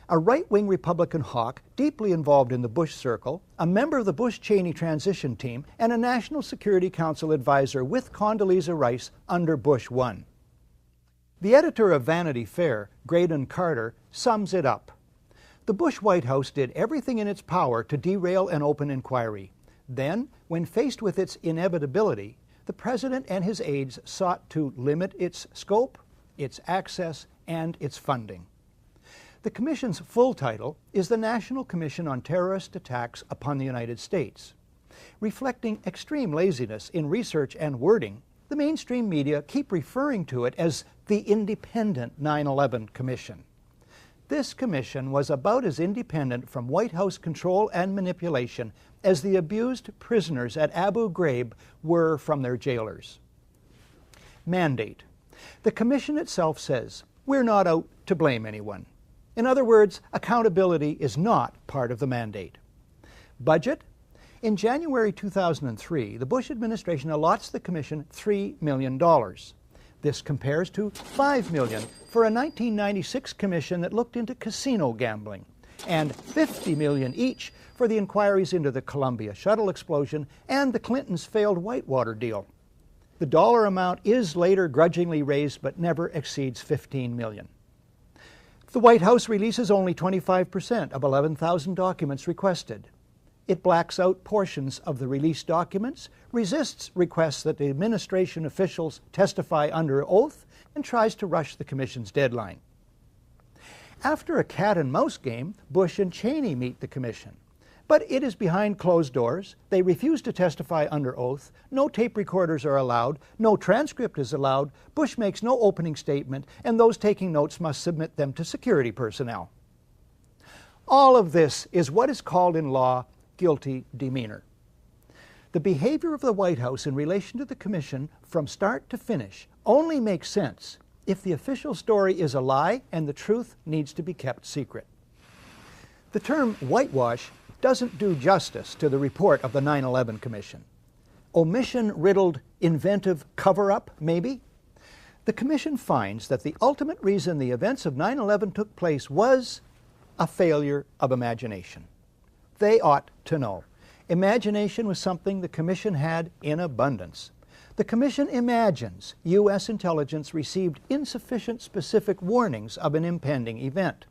a right-wing Republican hawk deeply involved in the Bush circle, a member of the Bush-Cheney transition team, and a National Security Council advisor with Condoleezza Rice under Bush 1. The editor of Vanity Fair, Graydon Carter, sums it up. The Bush White House did everything in its power to derail an open inquiry. Then, when faced with its inevitability, the President and his aides sought to limit its scope, its access, and its funding. The Commission's full title is the National Commission on Terrorist Attacks upon the United States. Reflecting extreme laziness in research and wording, the mainstream media keep referring to it as the Independent 9/11 Commission. This commission was about as independent from White House control and manipulation as the abused prisoners at Abu Ghraib were from their jailers. Mandate. The commission itself says, we're not out to blame anyone. In other words, accountability is not part of the mandate. Budget. In January 2003, the Bush administration allots the commission $3 million. This compares to $5 million for a 1996 commission that looked into casino gambling, and $50 million each for the inquiries into the Columbia shuttle explosion and the Clintons' failed Whitewater deal. The dollar amount is later grudgingly raised but never exceeds $15 million. The White House releases only 25% of 11,000 documents requested. It blacks out portions of the released documents, resists requests that the administration officials testify under oath, and tries to rush the commission's deadline. After a cat-and-mouse game, Bush and Cheney meet the commission. But it is behind closed doors. They refuse to testify under oath. No tape recorders are allowed. No transcript is allowed. Bush makes no opening statement, and those taking notes must submit them to security personnel. All of this is what is called in law guilty demeanor. The behavior of the White House in relation to the Commission from start to finish only makes sense if the official story is a lie and the truth needs to be kept secret. The term whitewash doesn't do justice to the report of the 9/11 Commission. Omission-riddled, inventive cover-up, maybe? The Commission finds that the ultimate reason the events of 9/11 took place was a failure of imagination. They ought to know. Imagination was something the Commission had in abundance. The Commission imagines U.S. intelligence received insufficient specific warnings of an impending event.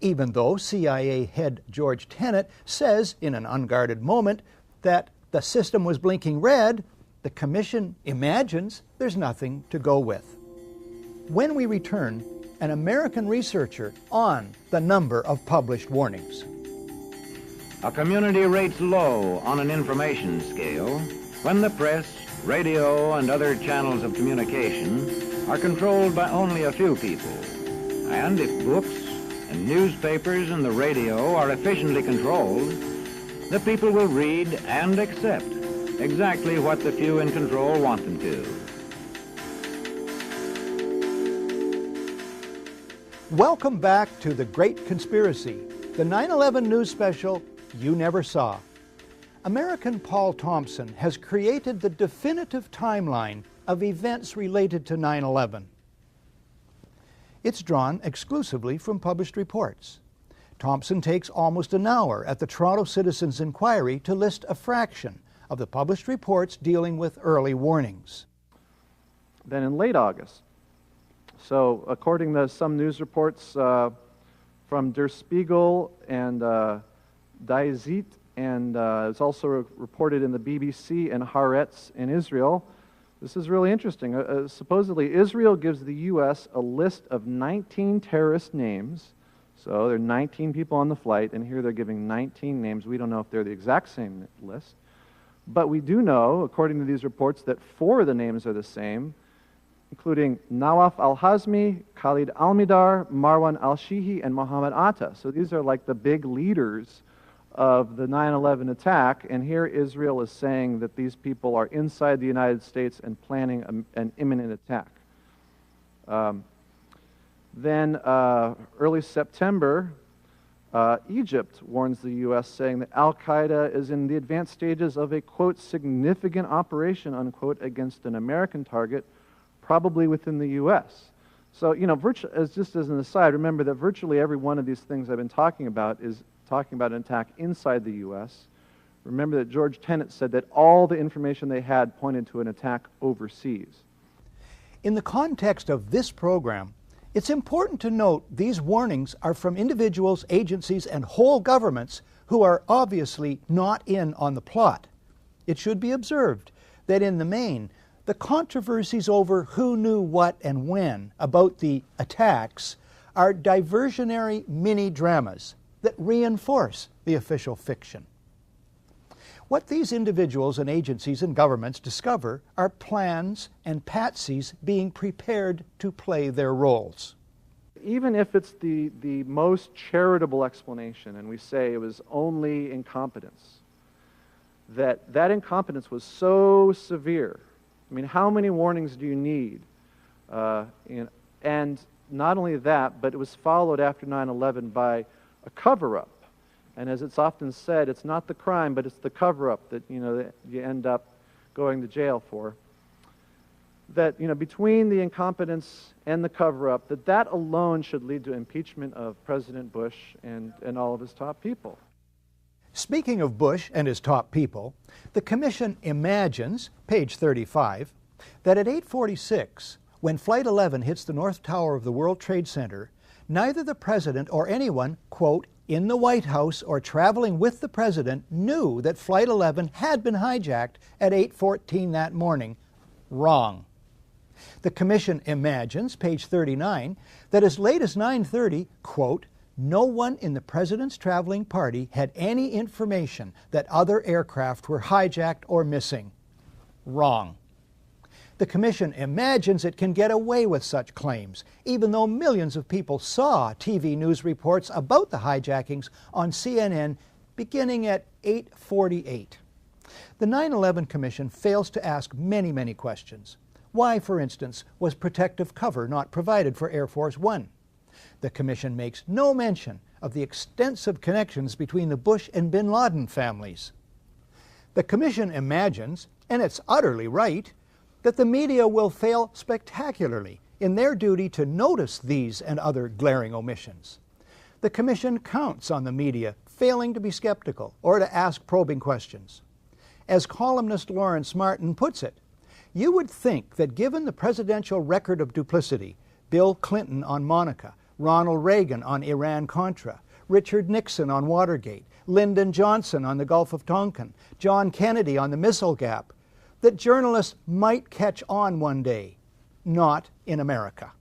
Even though CIA head George Tenet says in an unguarded moment that the system was blinking red, the Commission imagines there's nothing to go with. When we return, an American researcher on the number of published warnings. A community rates low on an information scale when the press, radio, and other channels of communication are controlled by only a few people. And if books and newspapers and the radio are efficiently controlled, the people will read and accept exactly what the few in control want them to. Welcome back to The Great Conspiracy, the 9/11 news special you never saw. American Paul Thompson has created the definitive timeline of events related to 9/11. It's drawn exclusively from published reports. Thompson takes almost an hour at the Toronto Citizens Inquiry to list a fraction of the published reports dealing with early warnings. Then in late August, so according to some news reports from Der Spiegel and Die Zeit, and it's also reported in the BBC and Haaretz in Israel. This is really interesting. Supposedly, Israel gives the U.S. a list of 19 terrorist names. So there are 19 people on the flight, and here they're giving 19 names. We don't know if they're the exact same list. But we do know, according to these reports, that 4 of the names are the same, including Nawaf al-Hazmi, Khalid al-Midar, Marwan al-Shihi, and Mohammed Atta. So these are like the big leaders of the 9/11 attack, and here Israel is saying that these people are inside the United States and planning an imminent attack. Then early September, Egypt warns the U.S., saying that Al-Qaeda is in the advanced stages of a, quote, significant operation, unquote, against an American target, probably within the U.S. So, you know, just as an aside, remember that virtually every one of these things I've been talking about is talking about an attack inside the U.S. Remember that George Tenet said that all the information they had pointed to an attack overseas. In the context of this program, it's important to note these warnings are from individuals, agencies, and whole governments who are obviously not in on the plot. It should be observed that in the main, the controversies over who knew what and when about the attacks are diversionary mini-dramas that reinforce the official fiction. What these individuals and agencies and governments discover are plans and patsies being prepared to play their roles. Even if it's the most charitable explanation, and we say it was only incompetence, that incompetence was so severe. I mean, how many warnings do you need? And not only that, but it was followed after 9/11 by a cover-up. And as it's often said, it's not the crime, but it's the cover-up that, that you end up going to jail for. That, between the incompetence and the cover-up, that alone should lead to impeachment of President Bush and all of his top people. Speaking of Bush and his top people, the Commission imagines, page 35, that at 8:46, when Flight 11 hits the North Tower of the World Trade Center, neither the President or anyone, quote, in the White House or traveling with the President knew that Flight 11 had been hijacked at 8:14 that morning. Wrong. The Commission imagines, page 39, that as late as 9:30, quote, no one in the president's traveling party had any information that other aircraft were hijacked or missing. Wrong. The Commission imagines it can get away with such claims, even though millions of people saw TV news reports about the hijackings on CNN beginning at 8:48. The 9/11 Commission fails to ask many questions. Why, for instance, was protective cover not provided for Air Force One? The Commission makes no mention of the extensive connections between the Bush and bin Laden families. The Commission imagines, and it's utterly right, that the media will fail spectacularly in their duty to notice these and other glaring omissions. The Commission counts on the media failing to be skeptical or to ask probing questions. As columnist Lawrence Martin puts it, you would think that given the presidential record of duplicity, Bill Clinton on Monica, Ronald Reagan on Iran-Contra, Richard Nixon on Watergate, Lyndon Johnson on the Gulf of Tonkin, John Kennedy on the Missile Gap, that journalists might catch on one day. Not in America.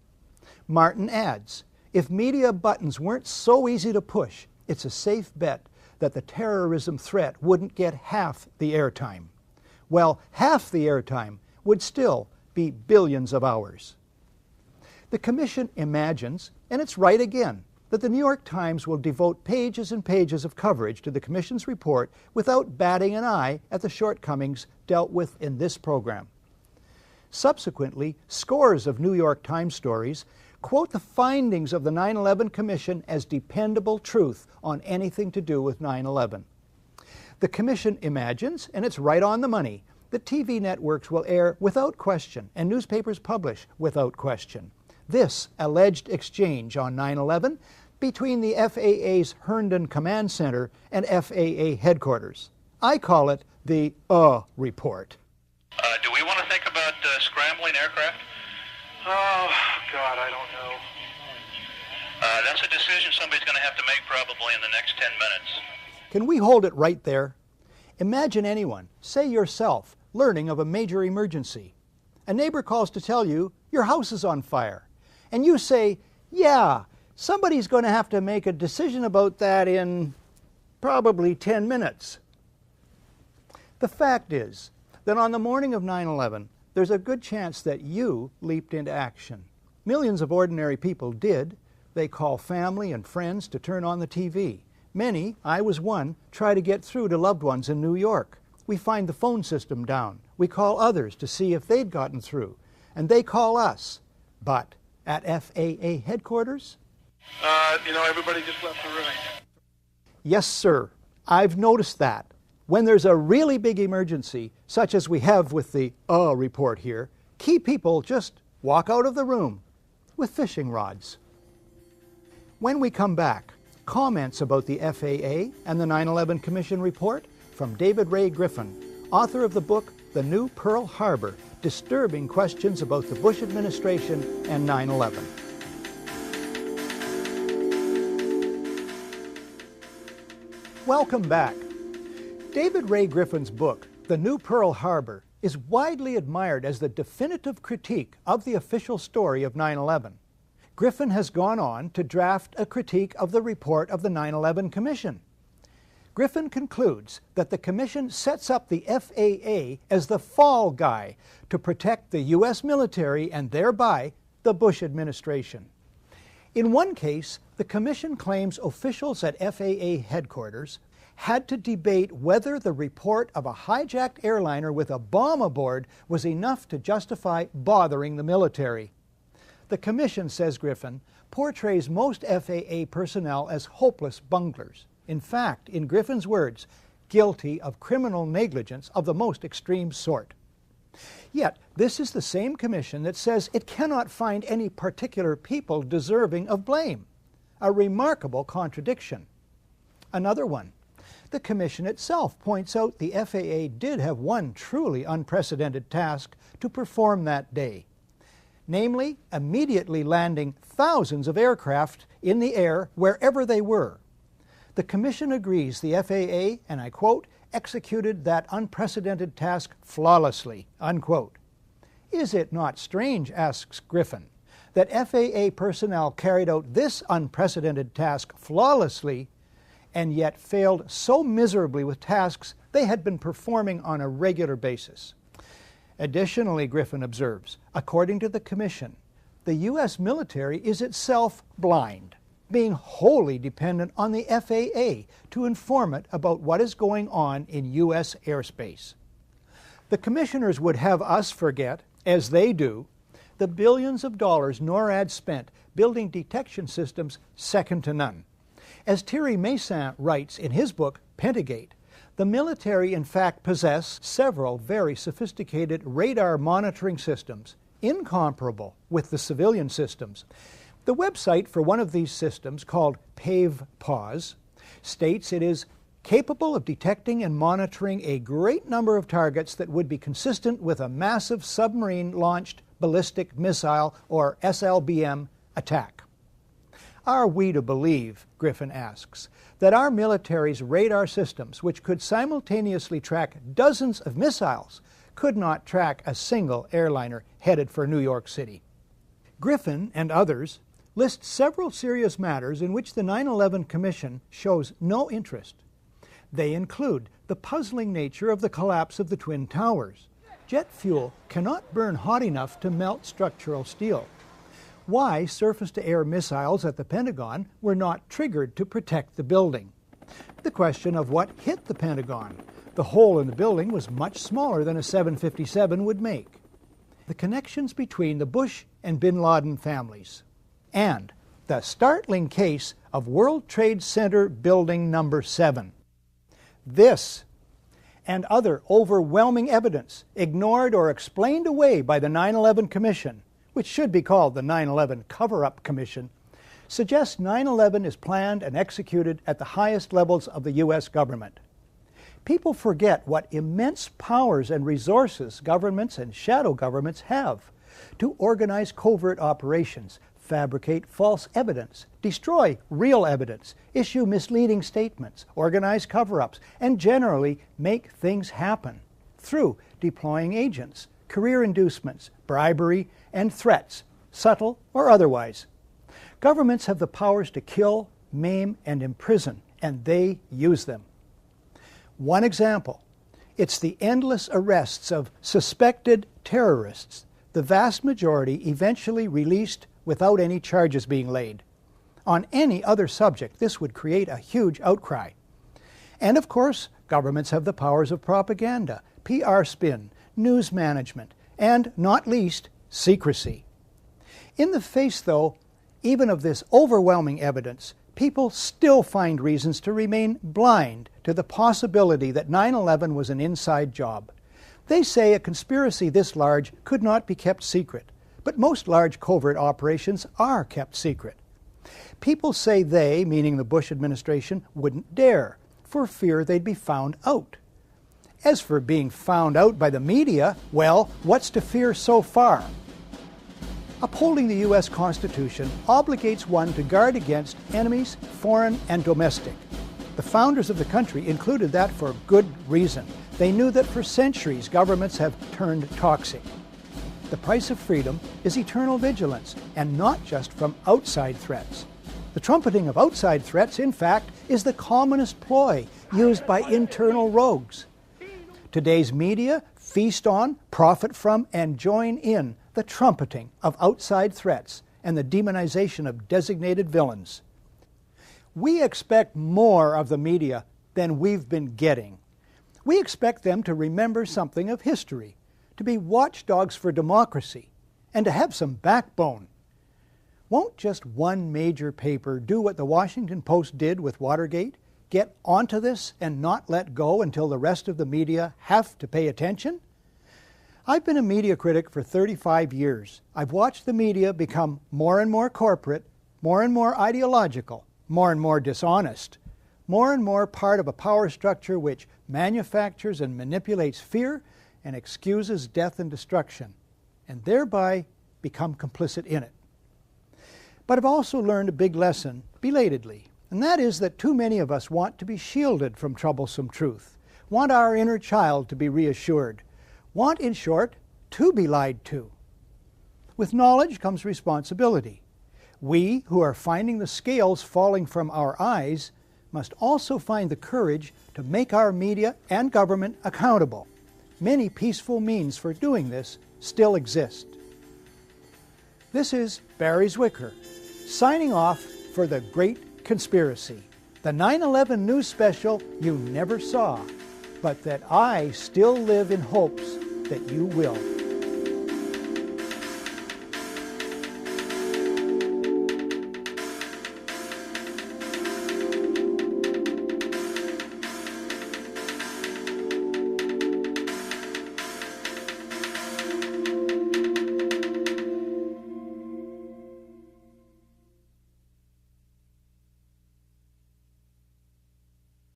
Martin adds, if media buttons weren't so easy to push, it's a safe bet that the terrorism threat wouldn't get half the airtime. Well, half the airtime would still be billions of hours. The Commission imagines, and it's right again, that the New York Times will devote pages and pages of coverage to the Commission's report without batting an eye at the shortcomings dealt with in this program. Subsequently, scores of New York Times stories quote the findings of the 9/11 Commission as dependable truth on anything to do with 9/11. The Commission imagines, and it's right on the money, that TV networks will air without question and newspapers publish without question this alleged exchange on 9/11 between the FAA's Herndon Command Center and FAA headquarters. I call it the report. Do we want to think about scrambling aircraft? Oh, God, I don't know. That's a decision somebody's going to have to make probably in the next 10 minutes. Can we hold it right there? Imagine anyone, say yourself, learning of a major emergency. A neighbor calls to tell you your house is on fire. And you say, yeah, somebody's going to have to make a decision about that in probably 10 minutes. The fact is that on the morning of 9/11, there's a good chance that you leaped into action. Millions of ordinary people did. They call family and friends to turn on the TV. Many, I was one, try to get through to loved ones in New York. We find the phone system down. We call others to see if they'd gotten through. And they call us. But at FAA headquarters? Everybody just left the room. Yes, sir. I've noticed that. When there's a really big emergency, such as we have with the report here, key people just walk out of the room with fishing rods. When we come back, comments about the FAA and the 9/11 Commission report from David Ray Griffin, author of the book The New Pearl Harbor, Disturbing Questions About the Bush Administration and 9/11. Welcome back. David Ray Griffin's book, The New Pearl Harbor, is widely admired as the definitive critique of the official story of 9/11. Griffin has gone on to draft a critique of the report of the 9/11 Commission. Griffin concludes that the Commission sets up the FAA as the fall guy to protect the U.S. military and thereby the Bush administration. In one case, the Commission claims officials at FAA headquarters had to debate whether the report of a hijacked airliner with a bomb aboard was enough to justify bothering the military. The Commission, says Griffin, portrays most FAA personnel as hopeless bunglers. In fact, in Griffin's words, guilty of criminal negligence of the most extreme sort. Yet, this is the same Commission that says it cannot find any particular people deserving of blame. A remarkable contradiction. Another one. The Commission itself points out the FAA did have one truly unprecedented task to perform that day. Namely, immediately landing thousands of aircraft in the air wherever they were. The Commission agrees the FAA, and I quote, executed that unprecedented task flawlessly, unquote. Is it not strange, asks Griffin, that FAA personnel carried out this unprecedented task flawlessly and yet failed so miserably with tasks they had been performing on a regular basis. Additionally, Griffin observes, according to the Commission, the U.S. military is itself blind, being wholly dependent on the FAA to inform it about what is going on in U.S. airspace. The commissioners would have us forget, as they do, the billions of dollars NORAD spent building detection systems second to none. As Thierry Meyssan writes in his book, Pentagate, the military in fact possess several very sophisticated radar monitoring systems, incomparable with the civilian systems. The website for one of these systems, called PAVE-PAWS, states it is capable of detecting and monitoring a great number of targets that would be consistent with a massive submarine-launched ballistic missile, or SLBM, attack. Are we to believe, Griffin asks, that our military's radar systems, which could simultaneously track dozens of missiles, could not track a single airliner headed for New York City? Griffin and others list several serious matters in which the 9/11 Commission shows no interest. They include the puzzling nature of the collapse of the Twin Towers. Jet fuel cannot burn hot enough to melt structural steel. Why surface-to-air missiles at the Pentagon were not triggered to protect the building. The question of what hit the Pentagon. The hole in the building was much smaller than a 757 would make. The connections between the Bush and bin Laden families. And the startling case of World Trade Center Building Number 7. This and other overwhelming evidence ignored or explained away by the 9/11 Commission, which should be called the 9/11 Cover-Up Commission, suggests 9/11 is planned and executed at the highest levels of the U.S. government. People forget what immense powers and resources governments and shadow governments have to organize covert operations, fabricate false evidence, destroy real evidence, issue misleading statements, organize cover-ups, and generally make things happen through deploying agents, career inducements, bribery, and threats, subtle or otherwise. Governments have the powers to kill, maim, and imprison, and they use them. One example, it's the endless arrests of suspected terrorists, the vast majority eventually released without any charges being laid. On any other subject, this would create a huge outcry. And of course, governments have the powers of propaganda, PR spin, news management, and, not least, secrecy. In the face, though, even of this overwhelming evidence, people still find reasons to remain blind to the possibility that 9/11 was an inside job. They say a conspiracy this large could not be kept secret, but most large covert operations are kept secret. People say they, meaning the Bush administration, wouldn't dare, for fear they'd be found out. As for being found out by the media, well, what's to fear so far? Upholding the U.S. Constitution obligates one to guard against enemies, foreign and domestic. The founders of the country included that for good reason. They knew that for centuries governments have turned toxic. The price of freedom is eternal vigilance, and not just from outside threats. The trumpeting of outside threats, in fact, is the commonest ploy used by internal rogues. Today's media feast on, profit from, and join in the trumpeting of outside threats and the demonization of designated villains. We expect more of the media than we've been getting. We expect them to remember something of history, to be watchdogs for democracy, and to have some backbone. Won't just one major paper do what the Washington Post did with Watergate? Get onto this and not let go until the rest of the media have to pay attention? I've been a media critic for 35 years. I've watched the media become more and more corporate, more and more ideological, more and more dishonest, more and more part of a power structure which manufactures and manipulates fear and excuses death and destruction, and thereby become complicit in it. But I've also learned a big lesson, belatedly, and that is that too many of us want to be shielded from troublesome truth, want our inner child to be reassured, want, in short, to be lied to. With knowledge comes responsibility. We who are finding the scales falling from our eyes must also find the courage to make our media and government accountable. Many peaceful means for doing this still exist. This is Barry Zwicker, signing off for The Great Conspiracy, the 9/11 news special you never saw, but that I still live in hopes that you will.